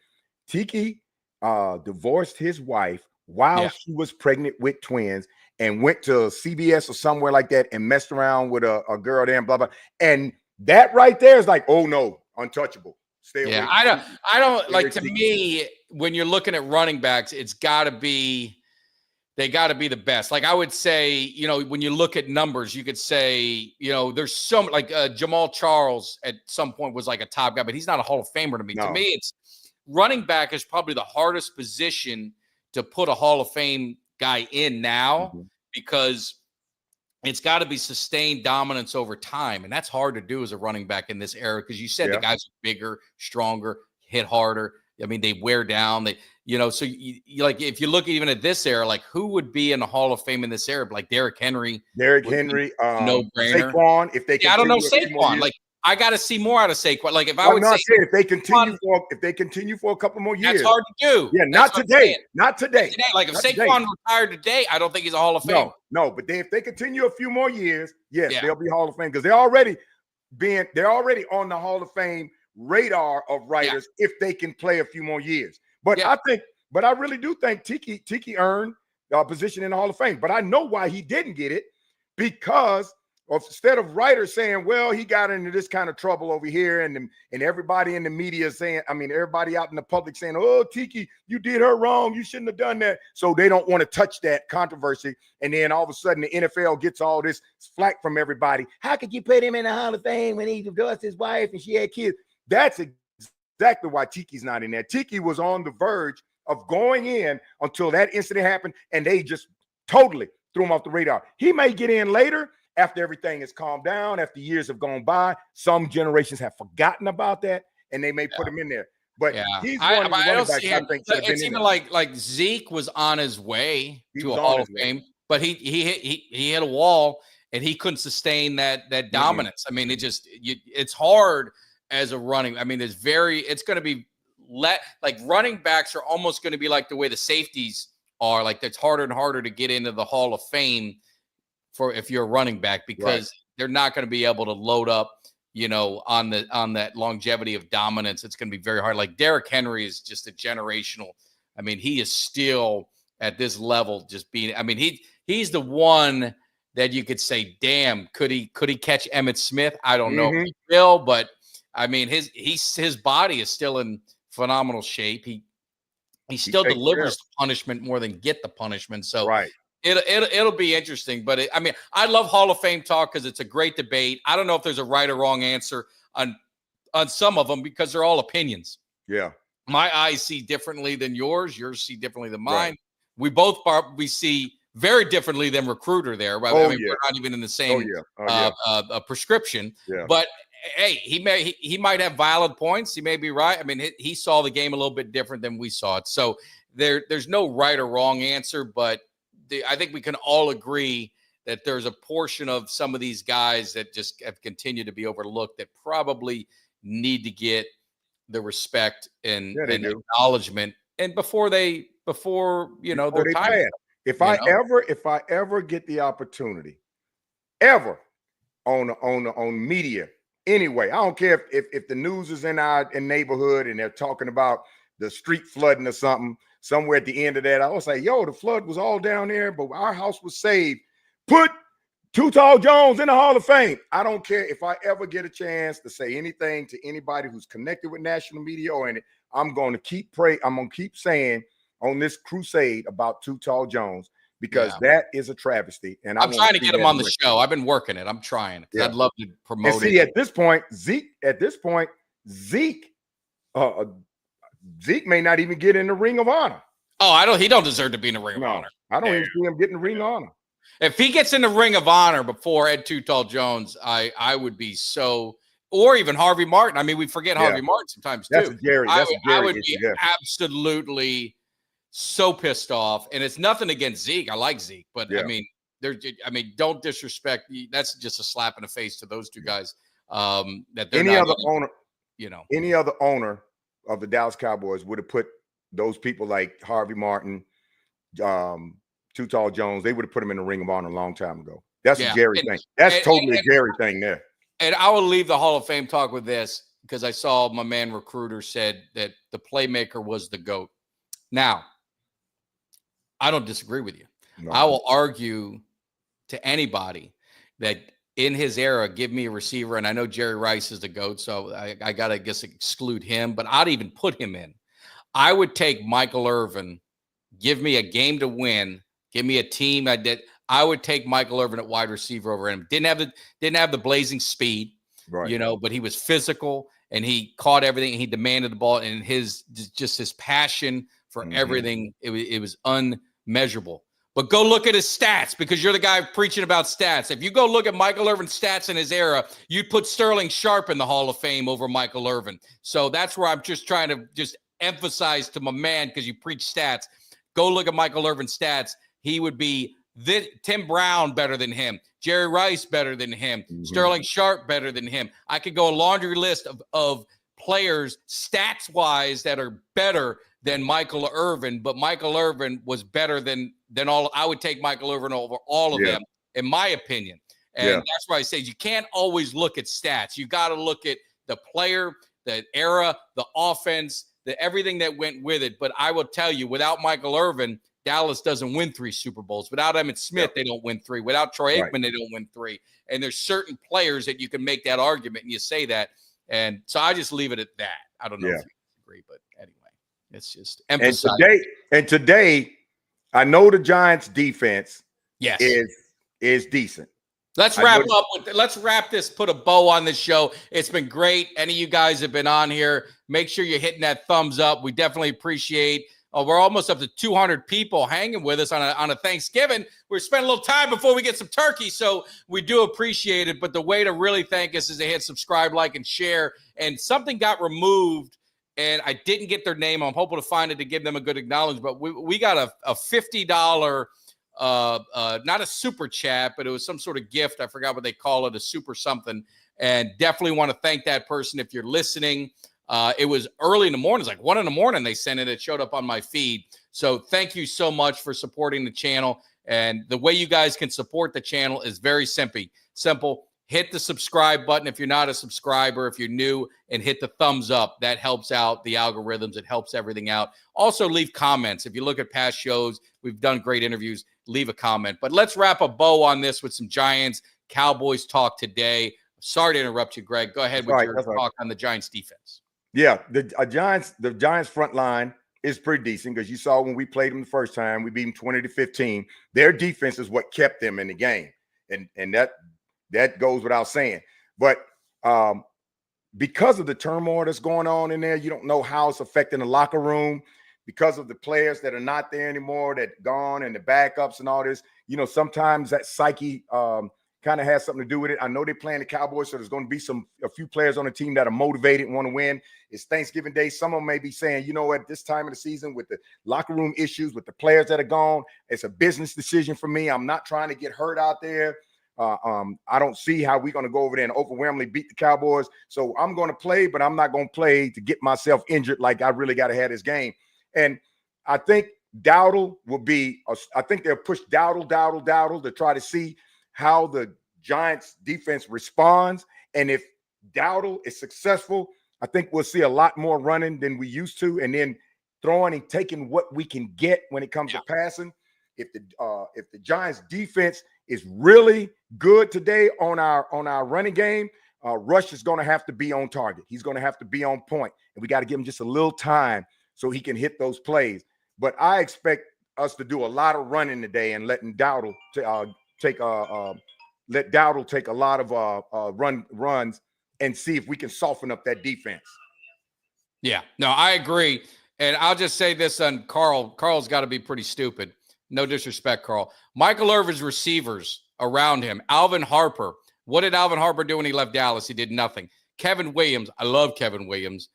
Tiki divorced his wife while she was pregnant with twins and went to CBS or somewhere like that and messed around with a girl there and blah, blah. And that right there is like, oh no, untouchable. Stay away. I don't like, to me, when you're looking at running backs, they got to be the best. Like I would say, when you look at numbers, you could say, there's some like Jamal Charles at some point was like a top guy, but he's not a Hall of Famer to me. No. To me, it's running back is probably the hardest position to put a Hall of Fame guy in now, because it's got to be sustained dominance over time. And that's hard to do as a running back in this era, because you said the guys are bigger, stronger, hit harder. I mean, they wear down. So you like, if you look even at this era, like who would be in the Hall of Fame in this era? Like Derrick Henry. No brainer. Saquon, if they I don't know Saquon. Like I got to see more out of Saquon. Like if I would say, if they continue for a couple more years, that's hard to do. Yeah, not today. Not today. Like if Saquon retired today, I don't think he's a Hall of Fame. No, but if they continue a few more years, they'll be Hall of Fame, because they're already on the Hall of Fame radar of writers if they can play a few more years. But I really do think Tiki earned a position in the Hall of Fame. But I know why he didn't get it, because instead of writers saying, well, he got into this kind of trouble over here, and everybody in the media saying, everybody out in the public saying, oh, Tiki, you did her wrong, you shouldn't have done that. So they don't want to touch that controversy. And then all of a sudden the NFL gets all this flack from everybody. How could you put him in the Hall of Fame when he divorced his wife and she had kids? That's exactly why Tiki's not in there. Tiki was on the verge of going in until that incident happened, and they just totally threw him off the radar. He may get in later after everything has calmed down, after years have gone by. Some generations have forgotten about that, and they may put him in there. But he's one of the running backs I think should have been it's in even there. like Zeke was on his way to a on Hall his of way. Fame, but he hit a wall and he couldn't sustain that dominance. I mean, it's hard as a running. I mean, it's going to be like running backs are almost going to be like the way the safeties are. Like it's harder and harder to get into the Hall of Fame for if you're a running back because they're not going to be able to load up, you know, on that longevity of dominance. It's going to be very hard. Like Derrick Henry is just a generational. I mean, he is still at this level, just being. I mean, he's the one that you could say, damn, could he catch Emmitt Smith? I don't know if he will, but I mean, his body is still in phenomenal shape. He still delivers the punishment more than get the punishment. So it'll be interesting. But I mean, I love Hall of Fame talk because it's a great debate. I don't know if there's a right or wrong answer on some of them because they're all opinions. Yeah. My eyes see differently than yours. Yours see differently than mine. We we see very differently than Recruiter there. Right? I mean, we're not even in the same prescription. Yeah. But hey, he might have valid points. He may be right. I mean, he saw the game a little bit different than we saw it. So there's no right or wrong answer, but I think we can all agree that there's a portion of some of these guys that just have continued to be overlooked that probably need to get the respect and acknowledgement. And before their time. If I ever get the opportunity, ever on media, anyway, I don't care if the news is in our neighborhood and they're talking about the street flooding or something, somewhere at the end of that, I will say, yo, the flood was all down there, but our house was saved. Put Too Tall Jones in the Hall of Fame. I don't care if I ever get a chance to say anything to anybody who's connected with national media or in it. I'm going to keep saying on this crusade about Too Tall Jones because that is a travesty. And I'm trying to get him on the show. I've been working it. I'm trying. I'd love to promote it. At this point, Zeke may not even get in the Ring of Honor. Oh, he don't deserve to be in the Ring of Honor. I don't even see him getting the Ring of Honor. If he gets in the Ring of Honor before Ed Too Tall Jones, I would be so, or even Harvey Martin. I mean, we forget Harvey Martin sometimes too. I would be absolutely so pissed off. And it's nothing against Zeke. I like Zeke, but I mean, don't disrespect. That's just a slap in the face to those two guys. That any other owner of the Dallas Cowboys would have put those people like Harvey Martin, Too Tall Jones, they would have put him in the Ring of Honor a long time ago. That's a Jerry thing. That's totally a Jerry thing there. And I will leave the Hall of Fame talk with this because I saw my man Recruiter said that the playmaker was the GOAT. Now, I don't disagree with you. No. I will argue to anybody that in his era, give me a receiver, and I know Jerry Rice is the GOAT, so I got to exclude him, but I'd even put him in. I would take Michael Irvin, give me a game to win, give me a team. I would take Michael Irvin at wide receiver over him. Didn't have the blazing speed, but he was physical and he caught everything. And he demanded the ball, and his passion for everything. It was unmeasurable. But go look at his stats because you're the guy preaching about stats. If you go look at Michael Irvin's stats in his era, you'd put Sterling Sharp in the Hall of Fame over Michael Irvin. So that's where I'm just trying to emphasize to my man, because you preach stats. Go look at Michael Irvin's stats. He would be Tim Brown better than him, Jerry Rice better than him, Sterling Sharp better than him. I could go a laundry list of players stats-wise that are better than Michael Irvin, but Michael Irvin was better than all. I would take Michael Irvin over all of them, in my opinion. And that's why I say you can't always look at stats. You got to look at the player, the era, the offense, everything that went with it. But I will tell you, without Michael Irvin, Dallas doesn't win 3 Super Bowls. Without Emmitt Smith, they don't win 3. Without Troy Aikman, they don't win 3. And there's certain players that you can make that argument, and you say that. And so I just leave it at that. I don't know if you agree, but anyway, it's just emphasizing. And today, I know the Giants' defense is decent. Let's wrap up with. Let's wrap this. Put a bow on this show. It's been great. Any of you guys have been on here, make sure you're hitting that thumbs up. We definitely appreciate We're almost up to 200 people hanging with us on a Thanksgiving. We're spending a little time before we get some turkey, so we do appreciate it. But the way to really thank us is to hit subscribe, like, and share. And something got removed, and I didn't get their name. I'm hoping to find it to give them a good acknowledgement. But we got a $50 not a super chat, but it was some sort of gift. I forgot what they call it, a super something. And definitely want to thank that person if you're listening. It was early in the morning. It's like 1 a.m. they sent it. It showed up on my feed. So thank you so much for supporting the channel. And the way you guys can support the channel is very simple. Hit the subscribe button if you're not a subscriber, if you're new, and hit the thumbs up. That helps out the algorithms. It helps everything out. Also, leave comments. If you look at past shows, we've done great interviews. Leave a comment. But let's wrap a bow on this with some Giants Cowboys talk today. Sorry to interrupt you, Greg. Go ahead with your talk on the Giants defense. Yeah, the Giants front line is pretty decent because you saw when we played them the first time, we beat them 20-15. Their defense is what kept them in the game, and that goes without saying. But because of the turmoil that's going on in there, you don't know how it's affecting the locker room. Because of the players that are not there anymore, that gone, and the backups and all this, sometimes that psyche kind of has something to do with it. I know they're playing the Cowboys, so there's going to be a few players on the team that are motivated and want to win. It's Thanksgiving Day. Some of them may be saying, you know what, this time of the season with the locker room issues, with the players that are gone, it's a business decision for me. I'm not trying to get hurt out there. I don't see how we're going to go over there and overwhelmingly beat the Cowboys. So I'm going to play, but I'm not going to play to get myself injured like I really got to have this game. And I think Dowdle will be – I think they'll push Dowdle to try to see how the Giants defense responds. And if Dowdle is successful, I think we'll see a lot more running than we used to, and then throwing and taking what we can get when it comes to passing. If the Giants defense is really good today on our running game, Rush is going to have to be on target. He's going to have to be on point, and we got to give him just a little time so he can hit those plays. But I expect us to do a lot of running today and letting Dowdle take a lot of runs and see if we can soften up that defense. Yeah, no, I agree. And I'll just say this on Carl. Carl's got to be pretty stupid. No disrespect, Carl. Michael Irvin's receivers around him. Alvin Harper. What did Alvin Harper do when he left Dallas? He did nothing. Kevin Williams. I love Kevin Williams.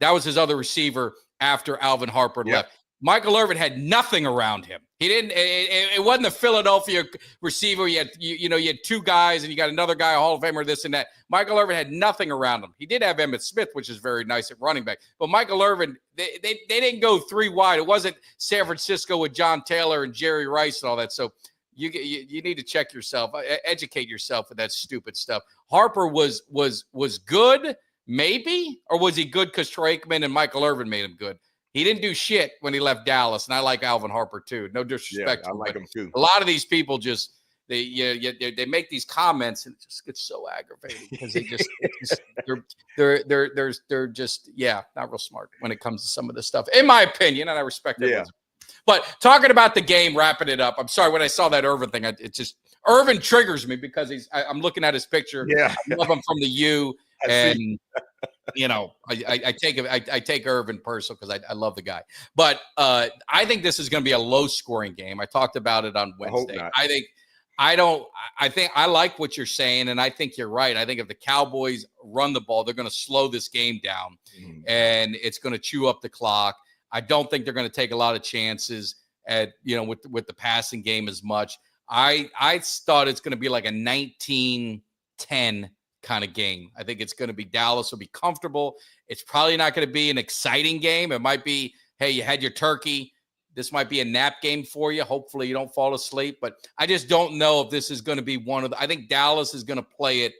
That was his other receiver after Alvin Harper left. Michael Irvin had nothing around him. He didn't. It wasn't the Philadelphia receiver. You had two guys, and you got another guy, a Hall of Famer, this and that. Michael Irvin had nothing around him. He did have Emmitt Smith, which is very nice at running back. But Michael Irvin, they didn't go three wide. It wasn't San Francisco with John Taylor and Jerry Rice and all that. So you need to check yourself, educate yourself with that stupid stuff. Harper was good, maybe, or was he good because Troy Aikman and Michael Irvin made him good? He didn't do shit when he left Dallas, and I like Alvin Harper too. No disrespect, I like him too. A lot of these people just they make these comments, and it just gets so aggravating because they're just not real smart when it comes to some of this stuff, in my opinion. And I respect it. But talking about the game, wrapping it up. I'm sorry when I saw that Irvin thing. Irvin triggers me because I'm looking at his picture. Yeah, I love him from the U, and. I take Irvin personal because I love the guy. But I think this is going to be a low-scoring game. I talked about it on Wednesday. I like what you're saying, and I think you're right. I think if the Cowboys run the ball, they're going to slow this game down, and it's going to chew up the clock. I don't think they're going to take a lot of chances at with the passing game as much. I thought it's going to be like a 19-10 kind of game. I think it's going to be Dallas will be comfortable. It's probably not going to be an exciting game. It might be, hey, you had your turkey. This might be a nap game for you. Hopefully you don't fall asleep. But I just don't know if this is going to be one of the – I think Dallas is going to play it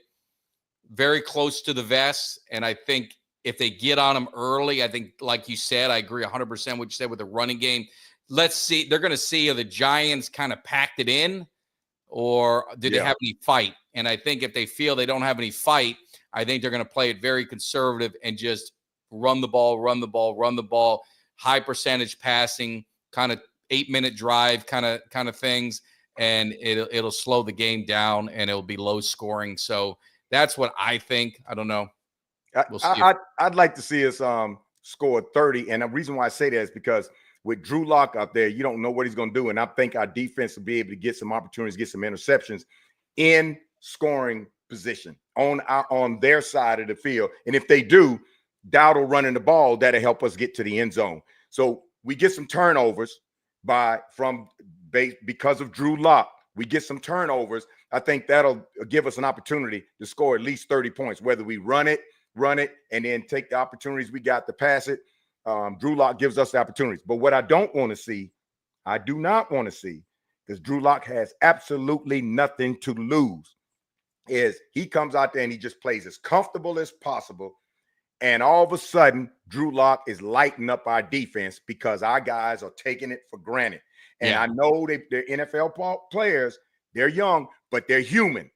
very close to the vest. And I think if they get on them early, I think, like you said, I agree 100% what you said with the running game. Let's see. They're going to see if the Giants kind of packed it in or did they have any fight. And I think if they feel they don't have any fight, I think they're going to play it very conservative and just run the ball, high percentage passing, kind of 8-minute drive kind of things. And it'll slow the game down and it'll be low scoring. So that's what I think. I don't know. We'll see. I'd like to see us score 30. And the reason why I say that is because with Drew Lock out there, you don't know what he's going to do. And I think our defense will be able to get some opportunities, get some interceptions in scoring position on their side of the field. And if they do, Dowdle running the ball, that'll help us get to the end zone. So we get some turnovers because of Drew Lock. We get some turnovers. I think that'll give us an opportunity to score at least 30 points, whether we run it, and then take the opportunities we got to pass it. Drew Lock gives us the opportunities. But what I don't want to see, I do not want to see, because Drew Lock has absolutely nothing to lose, is he comes out there and he just plays as comfortable as possible. And all of a sudden, Drew Lock is lighting up our defense because our guys are taking it for granted. And I know they're NFL players, they're young, but they're human.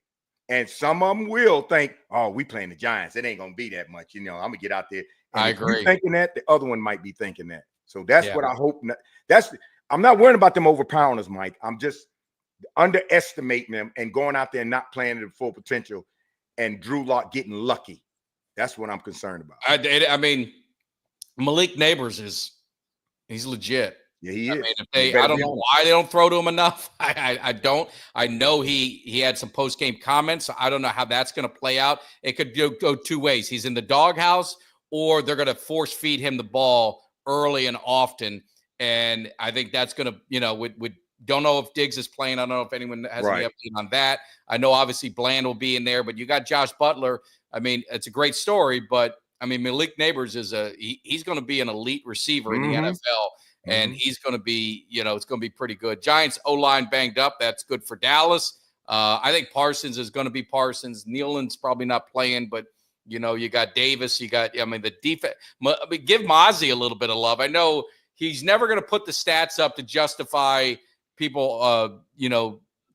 And some of them will think, oh, we playing the Giants. It ain't going to be that much. I'm going to get out there. And I if agree. you're thinking that, the other one might be thinking that. So that's what I hope. I'm not worrying about them overpowering us, Mike. I'm just underestimating them and going out there and not playing at full potential, and Drew Lock getting lucky. That's what I'm concerned about. I mean, Malik Neighbors he's legit. Yeah, he is. I mean, I don't know why they don't throw to him enough. I don't. I know he had some post-game comments. So I don't know how that's going to play out. It could go two ways. He's in the doghouse, or they're going to force feed him the ball early and often. And I think that's going to, don't know if Diggs is playing. I don't know if anyone has any update on that. I know obviously Bland will be in there, but you got Josh Butler. I mean, it's a great story, but I mean, Malik Neighbors he's going to be an elite receiver in the NFL. And he's going to be, it's going to be pretty good. Giants O-line banged up. That's good for Dallas. I think Parsons is going to be Parsons. Nealon's probably not playing, but, you got Davis. You got, the defense. Give Mozzie a little bit of love. I know he's never going to put the stats up to justify people,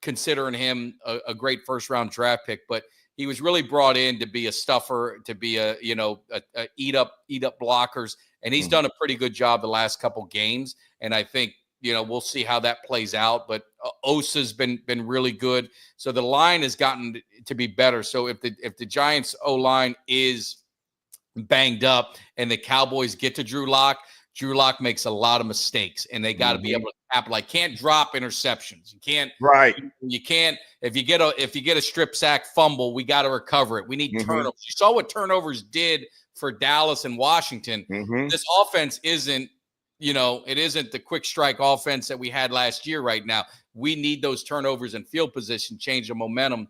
considering him a great first-round draft pick, but he was really brought in to be a stuffer, to be a eat up blockers. And he's done a pretty good job the last couple games. And I think, we'll see how that plays out. But Osa's been really good. So the line has gotten to be better. So if the Giants O-line is banged up and the Cowboys get to Drew Lock makes a lot of mistakes, and they got to be able to capitalize. Can't drop interceptions. You can't. Right. You can't. If you get a strip sack fumble, we got to recover it. We need turnovers. You saw what turnovers did for Dallas and Washington. This offense isn't, it isn't the quick strike offense that we had last year right now. We need those turnovers and field position, change the momentum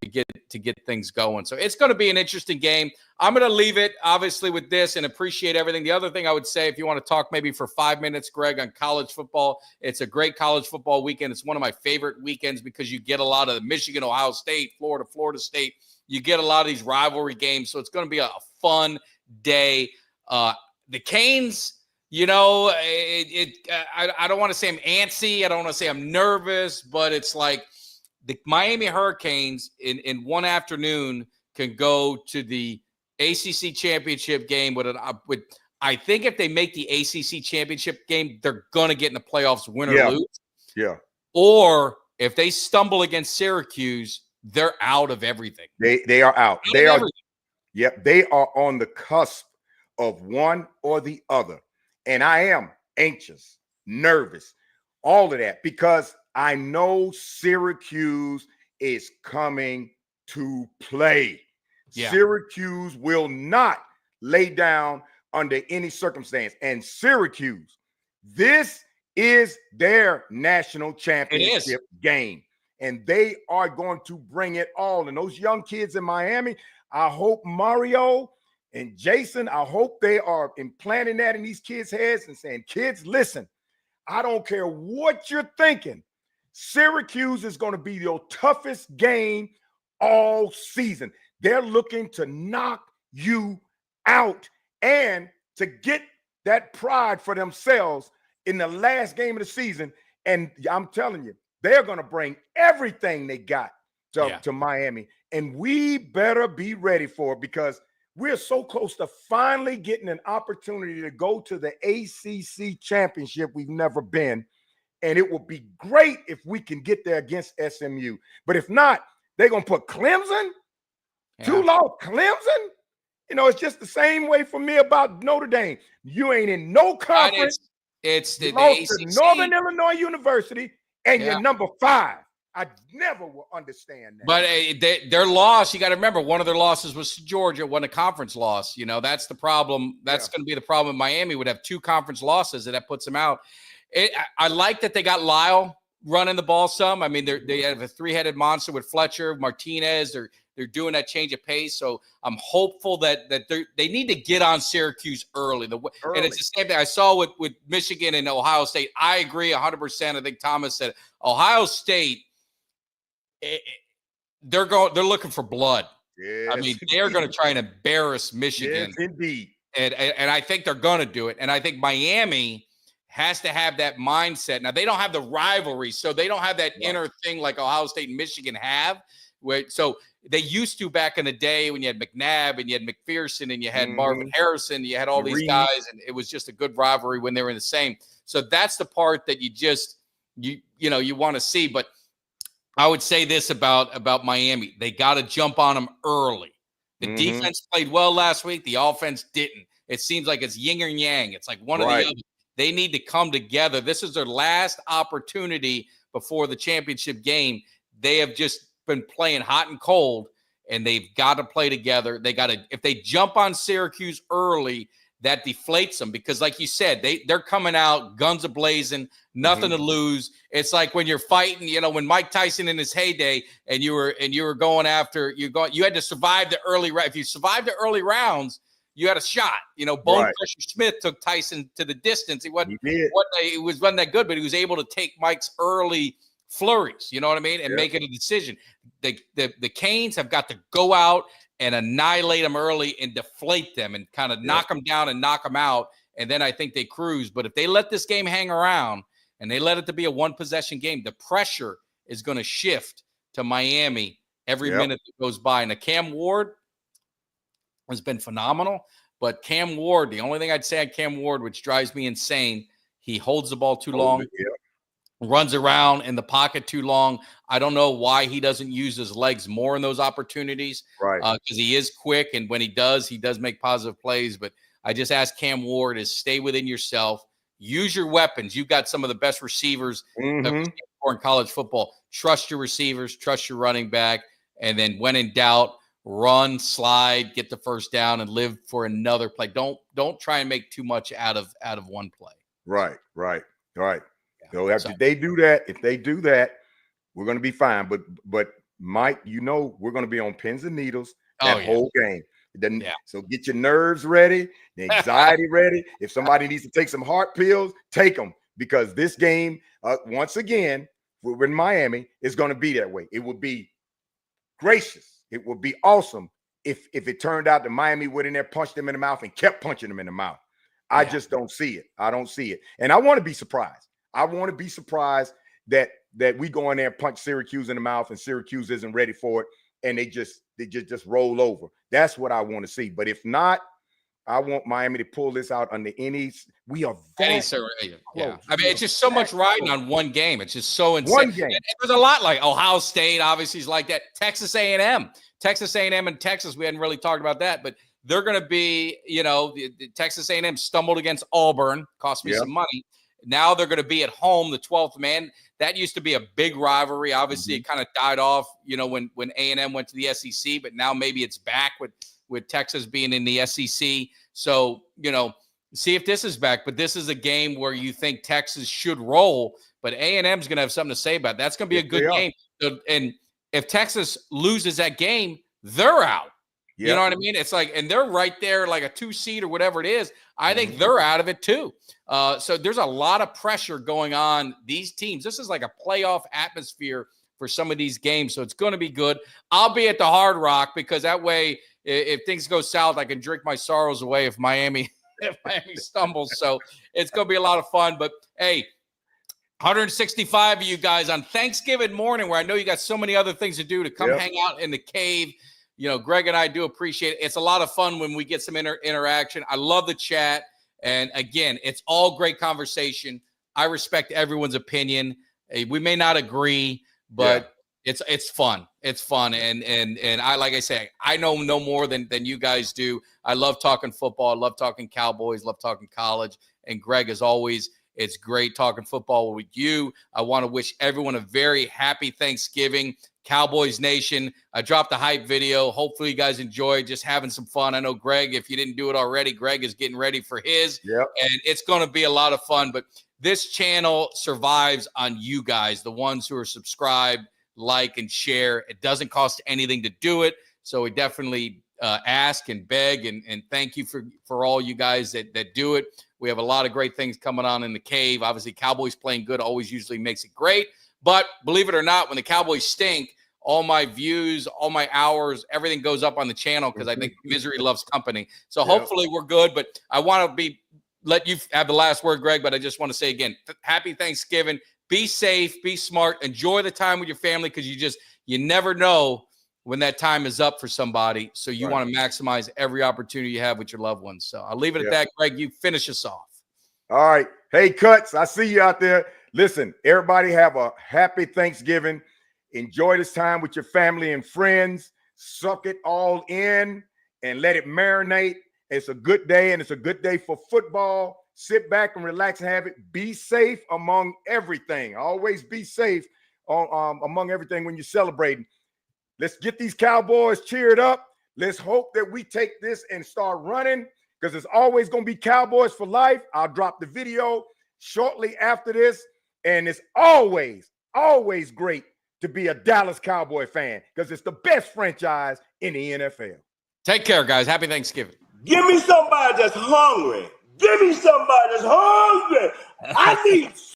to get things going. So it's going to be an interesting game. I'm going to leave it, obviously, with this and appreciate everything. The other thing I would say, if you want to talk maybe for 5 minutes, Greg, on college football, it's a great college football weekend. It's one of my favorite weekends because you get a lot of the Michigan, Ohio State, Florida State. You get a lot of these rivalry games. So it's going to be a fun day. The Canes, I don't want to say I'm antsy. I don't want to say I'm nervous, but it's like the Miami Hurricanes in one afternoon can go to the ACC championship game with I think if they make the ACC championship game, they're going to get in the playoffs, win or lose. Yeah. Or if they stumble against Syracuse, they're out of everything. They are out. They are. Yep. They are on the cusp of one or the other. And I am anxious, nervous, all of that, because I know Syracuse is coming to play. Yeah. Syracuse will not lay down under any circumstance. And Syracuse, this is their national championship game. And they are going to bring it all. And those young kids in Miami, I hope Mario and Jason, I hope they are implanting that in these kids' heads and saying, kids, listen, I don't care what you're thinking. Syracuse is going to be your toughest game all season. They're looking to knock you out and to get that pride for themselves in the last game of the season. And I'm telling you, they're going to bring everything they got to Miami. And we better be ready for it, because we're so close to finally getting an opportunity to go to the ACC championship we've never been. And it will be great if we can get there against SMU. But if not, they're going to put Clemson, two-loss Clemson. It's just the same way for me about Notre Dame. You ain't in no conference. It's You the lost to ACC. Northern Illinois University, and Yeah. you're number 5. I never will understand that. But their loss, you got to remember, one of their losses was to Georgia, won a conference loss. You know, that's the problem. That's going to be the problem. Miami would have 2 conference losses, and that puts them out. I like that they got Lyle running the ball some. I mean, they have a 3-headed monster with Fletcher, Martinez. They're doing that change of pace. So I'm hopeful that they need to get on Syracuse early. And it's the same thing I saw with Michigan and Ohio State. I agree 100%. I think Thomas said Ohio State, they're looking for blood. Yes, I mean, they're going to try and embarrass Michigan. Yes, indeed. And I think they're going to do it. And I think Miami has to have that mindset. Now, they don't have the rivalry, so they don't have that inner thing like Ohio State and Michigan have. So they used to back in the day when you had McNabb and you had McPherson and you had Marvin Harrison, you had all these guys, and it was just a good rivalry when they were in the same. So that's the part that you want to see. But I would say this about Miami. They got to jump on them early. The defense played well last week. The offense didn't. It seems like it's yin or yang. It's like one or the other. They need to come together. This is their last opportunity before the championship game. They have just been playing hot and cold, and they've got to play together. If they jump on Syracuse early, that deflates them because, like you said, they're coming out guns a-blazing, nothing to lose. It's like when you're fighting, when Mike Tyson in his heyday, and you were going after you had to survive the early round. If you survived the early rounds, you had a shot. Bone Crusher Smith took Tyson to the distance. It wasn't that good, but he was able to take Mike's early flurries. You know what I mean, and make it a decision. The Canes have got to go out and annihilate them early and deflate them and kind of knock them down and knock them out. And then I think they cruise. But if they let this game hang around and they let it to be a 1-possession game, the pressure is going to shift to Miami every minute that goes by. And Cam Ward has been phenomenal. But Cam Ward, the only thing I'd say on Cam Ward, which drives me insane, he holds the ball too long. Runs around in the pocket too long. I don't know why he doesn't use his legs more in those opportunities. Right. Because he is quick, and when he does make positive plays. But I just ask Cam Ward is stay within yourself. Use your weapons. You've got some of the best receivers in college football. Trust your receivers. Trust your running back. And then when in doubt, run, slide, get the first down, and live for another play. Don't try and make too much out of one play. Right. So if they do that, we're going to be fine. But Mike, we're going to be on pins and needles that whole game. So get your nerves ready, the anxiety ready. If somebody needs to take some heart pills, take them, because this game, once again, we're in Miami, it's going to be that way. It would be gracious. It would be awesome if it turned out that Miami went in there, punched them in the mouth, and kept punching them in the mouth. I just don't see it. I don't see it. And I want to be surprised. I want to be surprised that we go in there and punch Syracuse in the mouth and Syracuse isn't ready for it, and they just roll over. That's what I want to see. But if not, I want Miami to pull this out under any. We are very close. I mean, it's just so much riding on one game. It's just so insane. One game. It was a lot like Ohio State, obviously, is like that. Texas A&M and Texas. We hadn't really talked about that, but they're going to be, the Texas A&M stumbled against Auburn, cost me some money. Now they're going to be at home, the 12th man. That used to be a big rivalry. Obviously, it kind of died off, when A&M went to the SEC, but now maybe it's back with Texas being in the SEC. So, see if this is back. But this is a game where you think Texas should roll, but A&M is going to have something to say about it. That's going to be a good game. And if Texas loses that game, they're out. Yep. You know what I mean? It's like, and they're right there like a 2 seed or whatever it is. I think they're out of it too. So there's a lot of pressure going on these teams. This is like a playoff atmosphere for some of these games. So it's going to be good. I'll be at the Hard Rock because that way, if things go south, I can drink my sorrows away if Miami stumbles. So it's going to be a lot of fun. But hey, 165 of you guys on Thanksgiving morning, where I know you got so many other things to do, to come hang out in the cave. Greg and I do appreciate it. It's a lot of fun when we get some interaction. I love the chat. And again, it's all great conversation. I respect everyone's opinion. We may not agree, but it's fun. It's fun. And I, like I say, I know no more than you guys do. I love talking football. I love talking Cowboys, love talking college. And Greg, as always, It's great talking football with you. I want to wish everyone a very happy Thanksgiving. Cowboys Nation, I dropped a hype video. Hopefully you guys enjoyed, just having some fun. I know Greg, if you didn't do it already, Greg is getting ready for his. Yep. And it's going to be a lot of fun. But this channel survives on you guys, the ones who are subscribed, like, and share. It doesn't cost anything to do it. So we definitely ask and beg and thank you for all you guys that do it. We have a lot of great things coming on in the cave. Obviously, Cowboys playing good always usually makes it great. But believe it or not, when the Cowboys stink, all my views, all my hours, everything goes up on the channel because I think misery loves company. So hopefully we're good. But I want to let you have the last word, Greg. But I just want to say again, happy Thanksgiving. Be safe, be smart, enjoy the time with your family because you never know when that time is up for somebody. So you want to maximize every opportunity you have with your loved ones. So I'll leave it at that. Greg, you finish us off. All right. Hey, Cuts, I see you out there. Listen, everybody have a happy Thanksgiving. Enjoy this time with your family and friends. Suck it all in and let it marinate. It's a good day, and it's a good day for football. Sit back and relax and have it. Be safe among everything. Always be safe among everything when you're celebrating. Let's get these Cowboys cheered up. Let's hope that we take this and start running because it's always going to be Cowboys for life. I'll drop the video shortly after this, and it's always, always great to be a Dallas Cowboy fan because it's the best franchise in the NFL. Take care, guys. Happy Thanksgiving. Give me somebody that's hungry. Give me somebody that's hungry. I need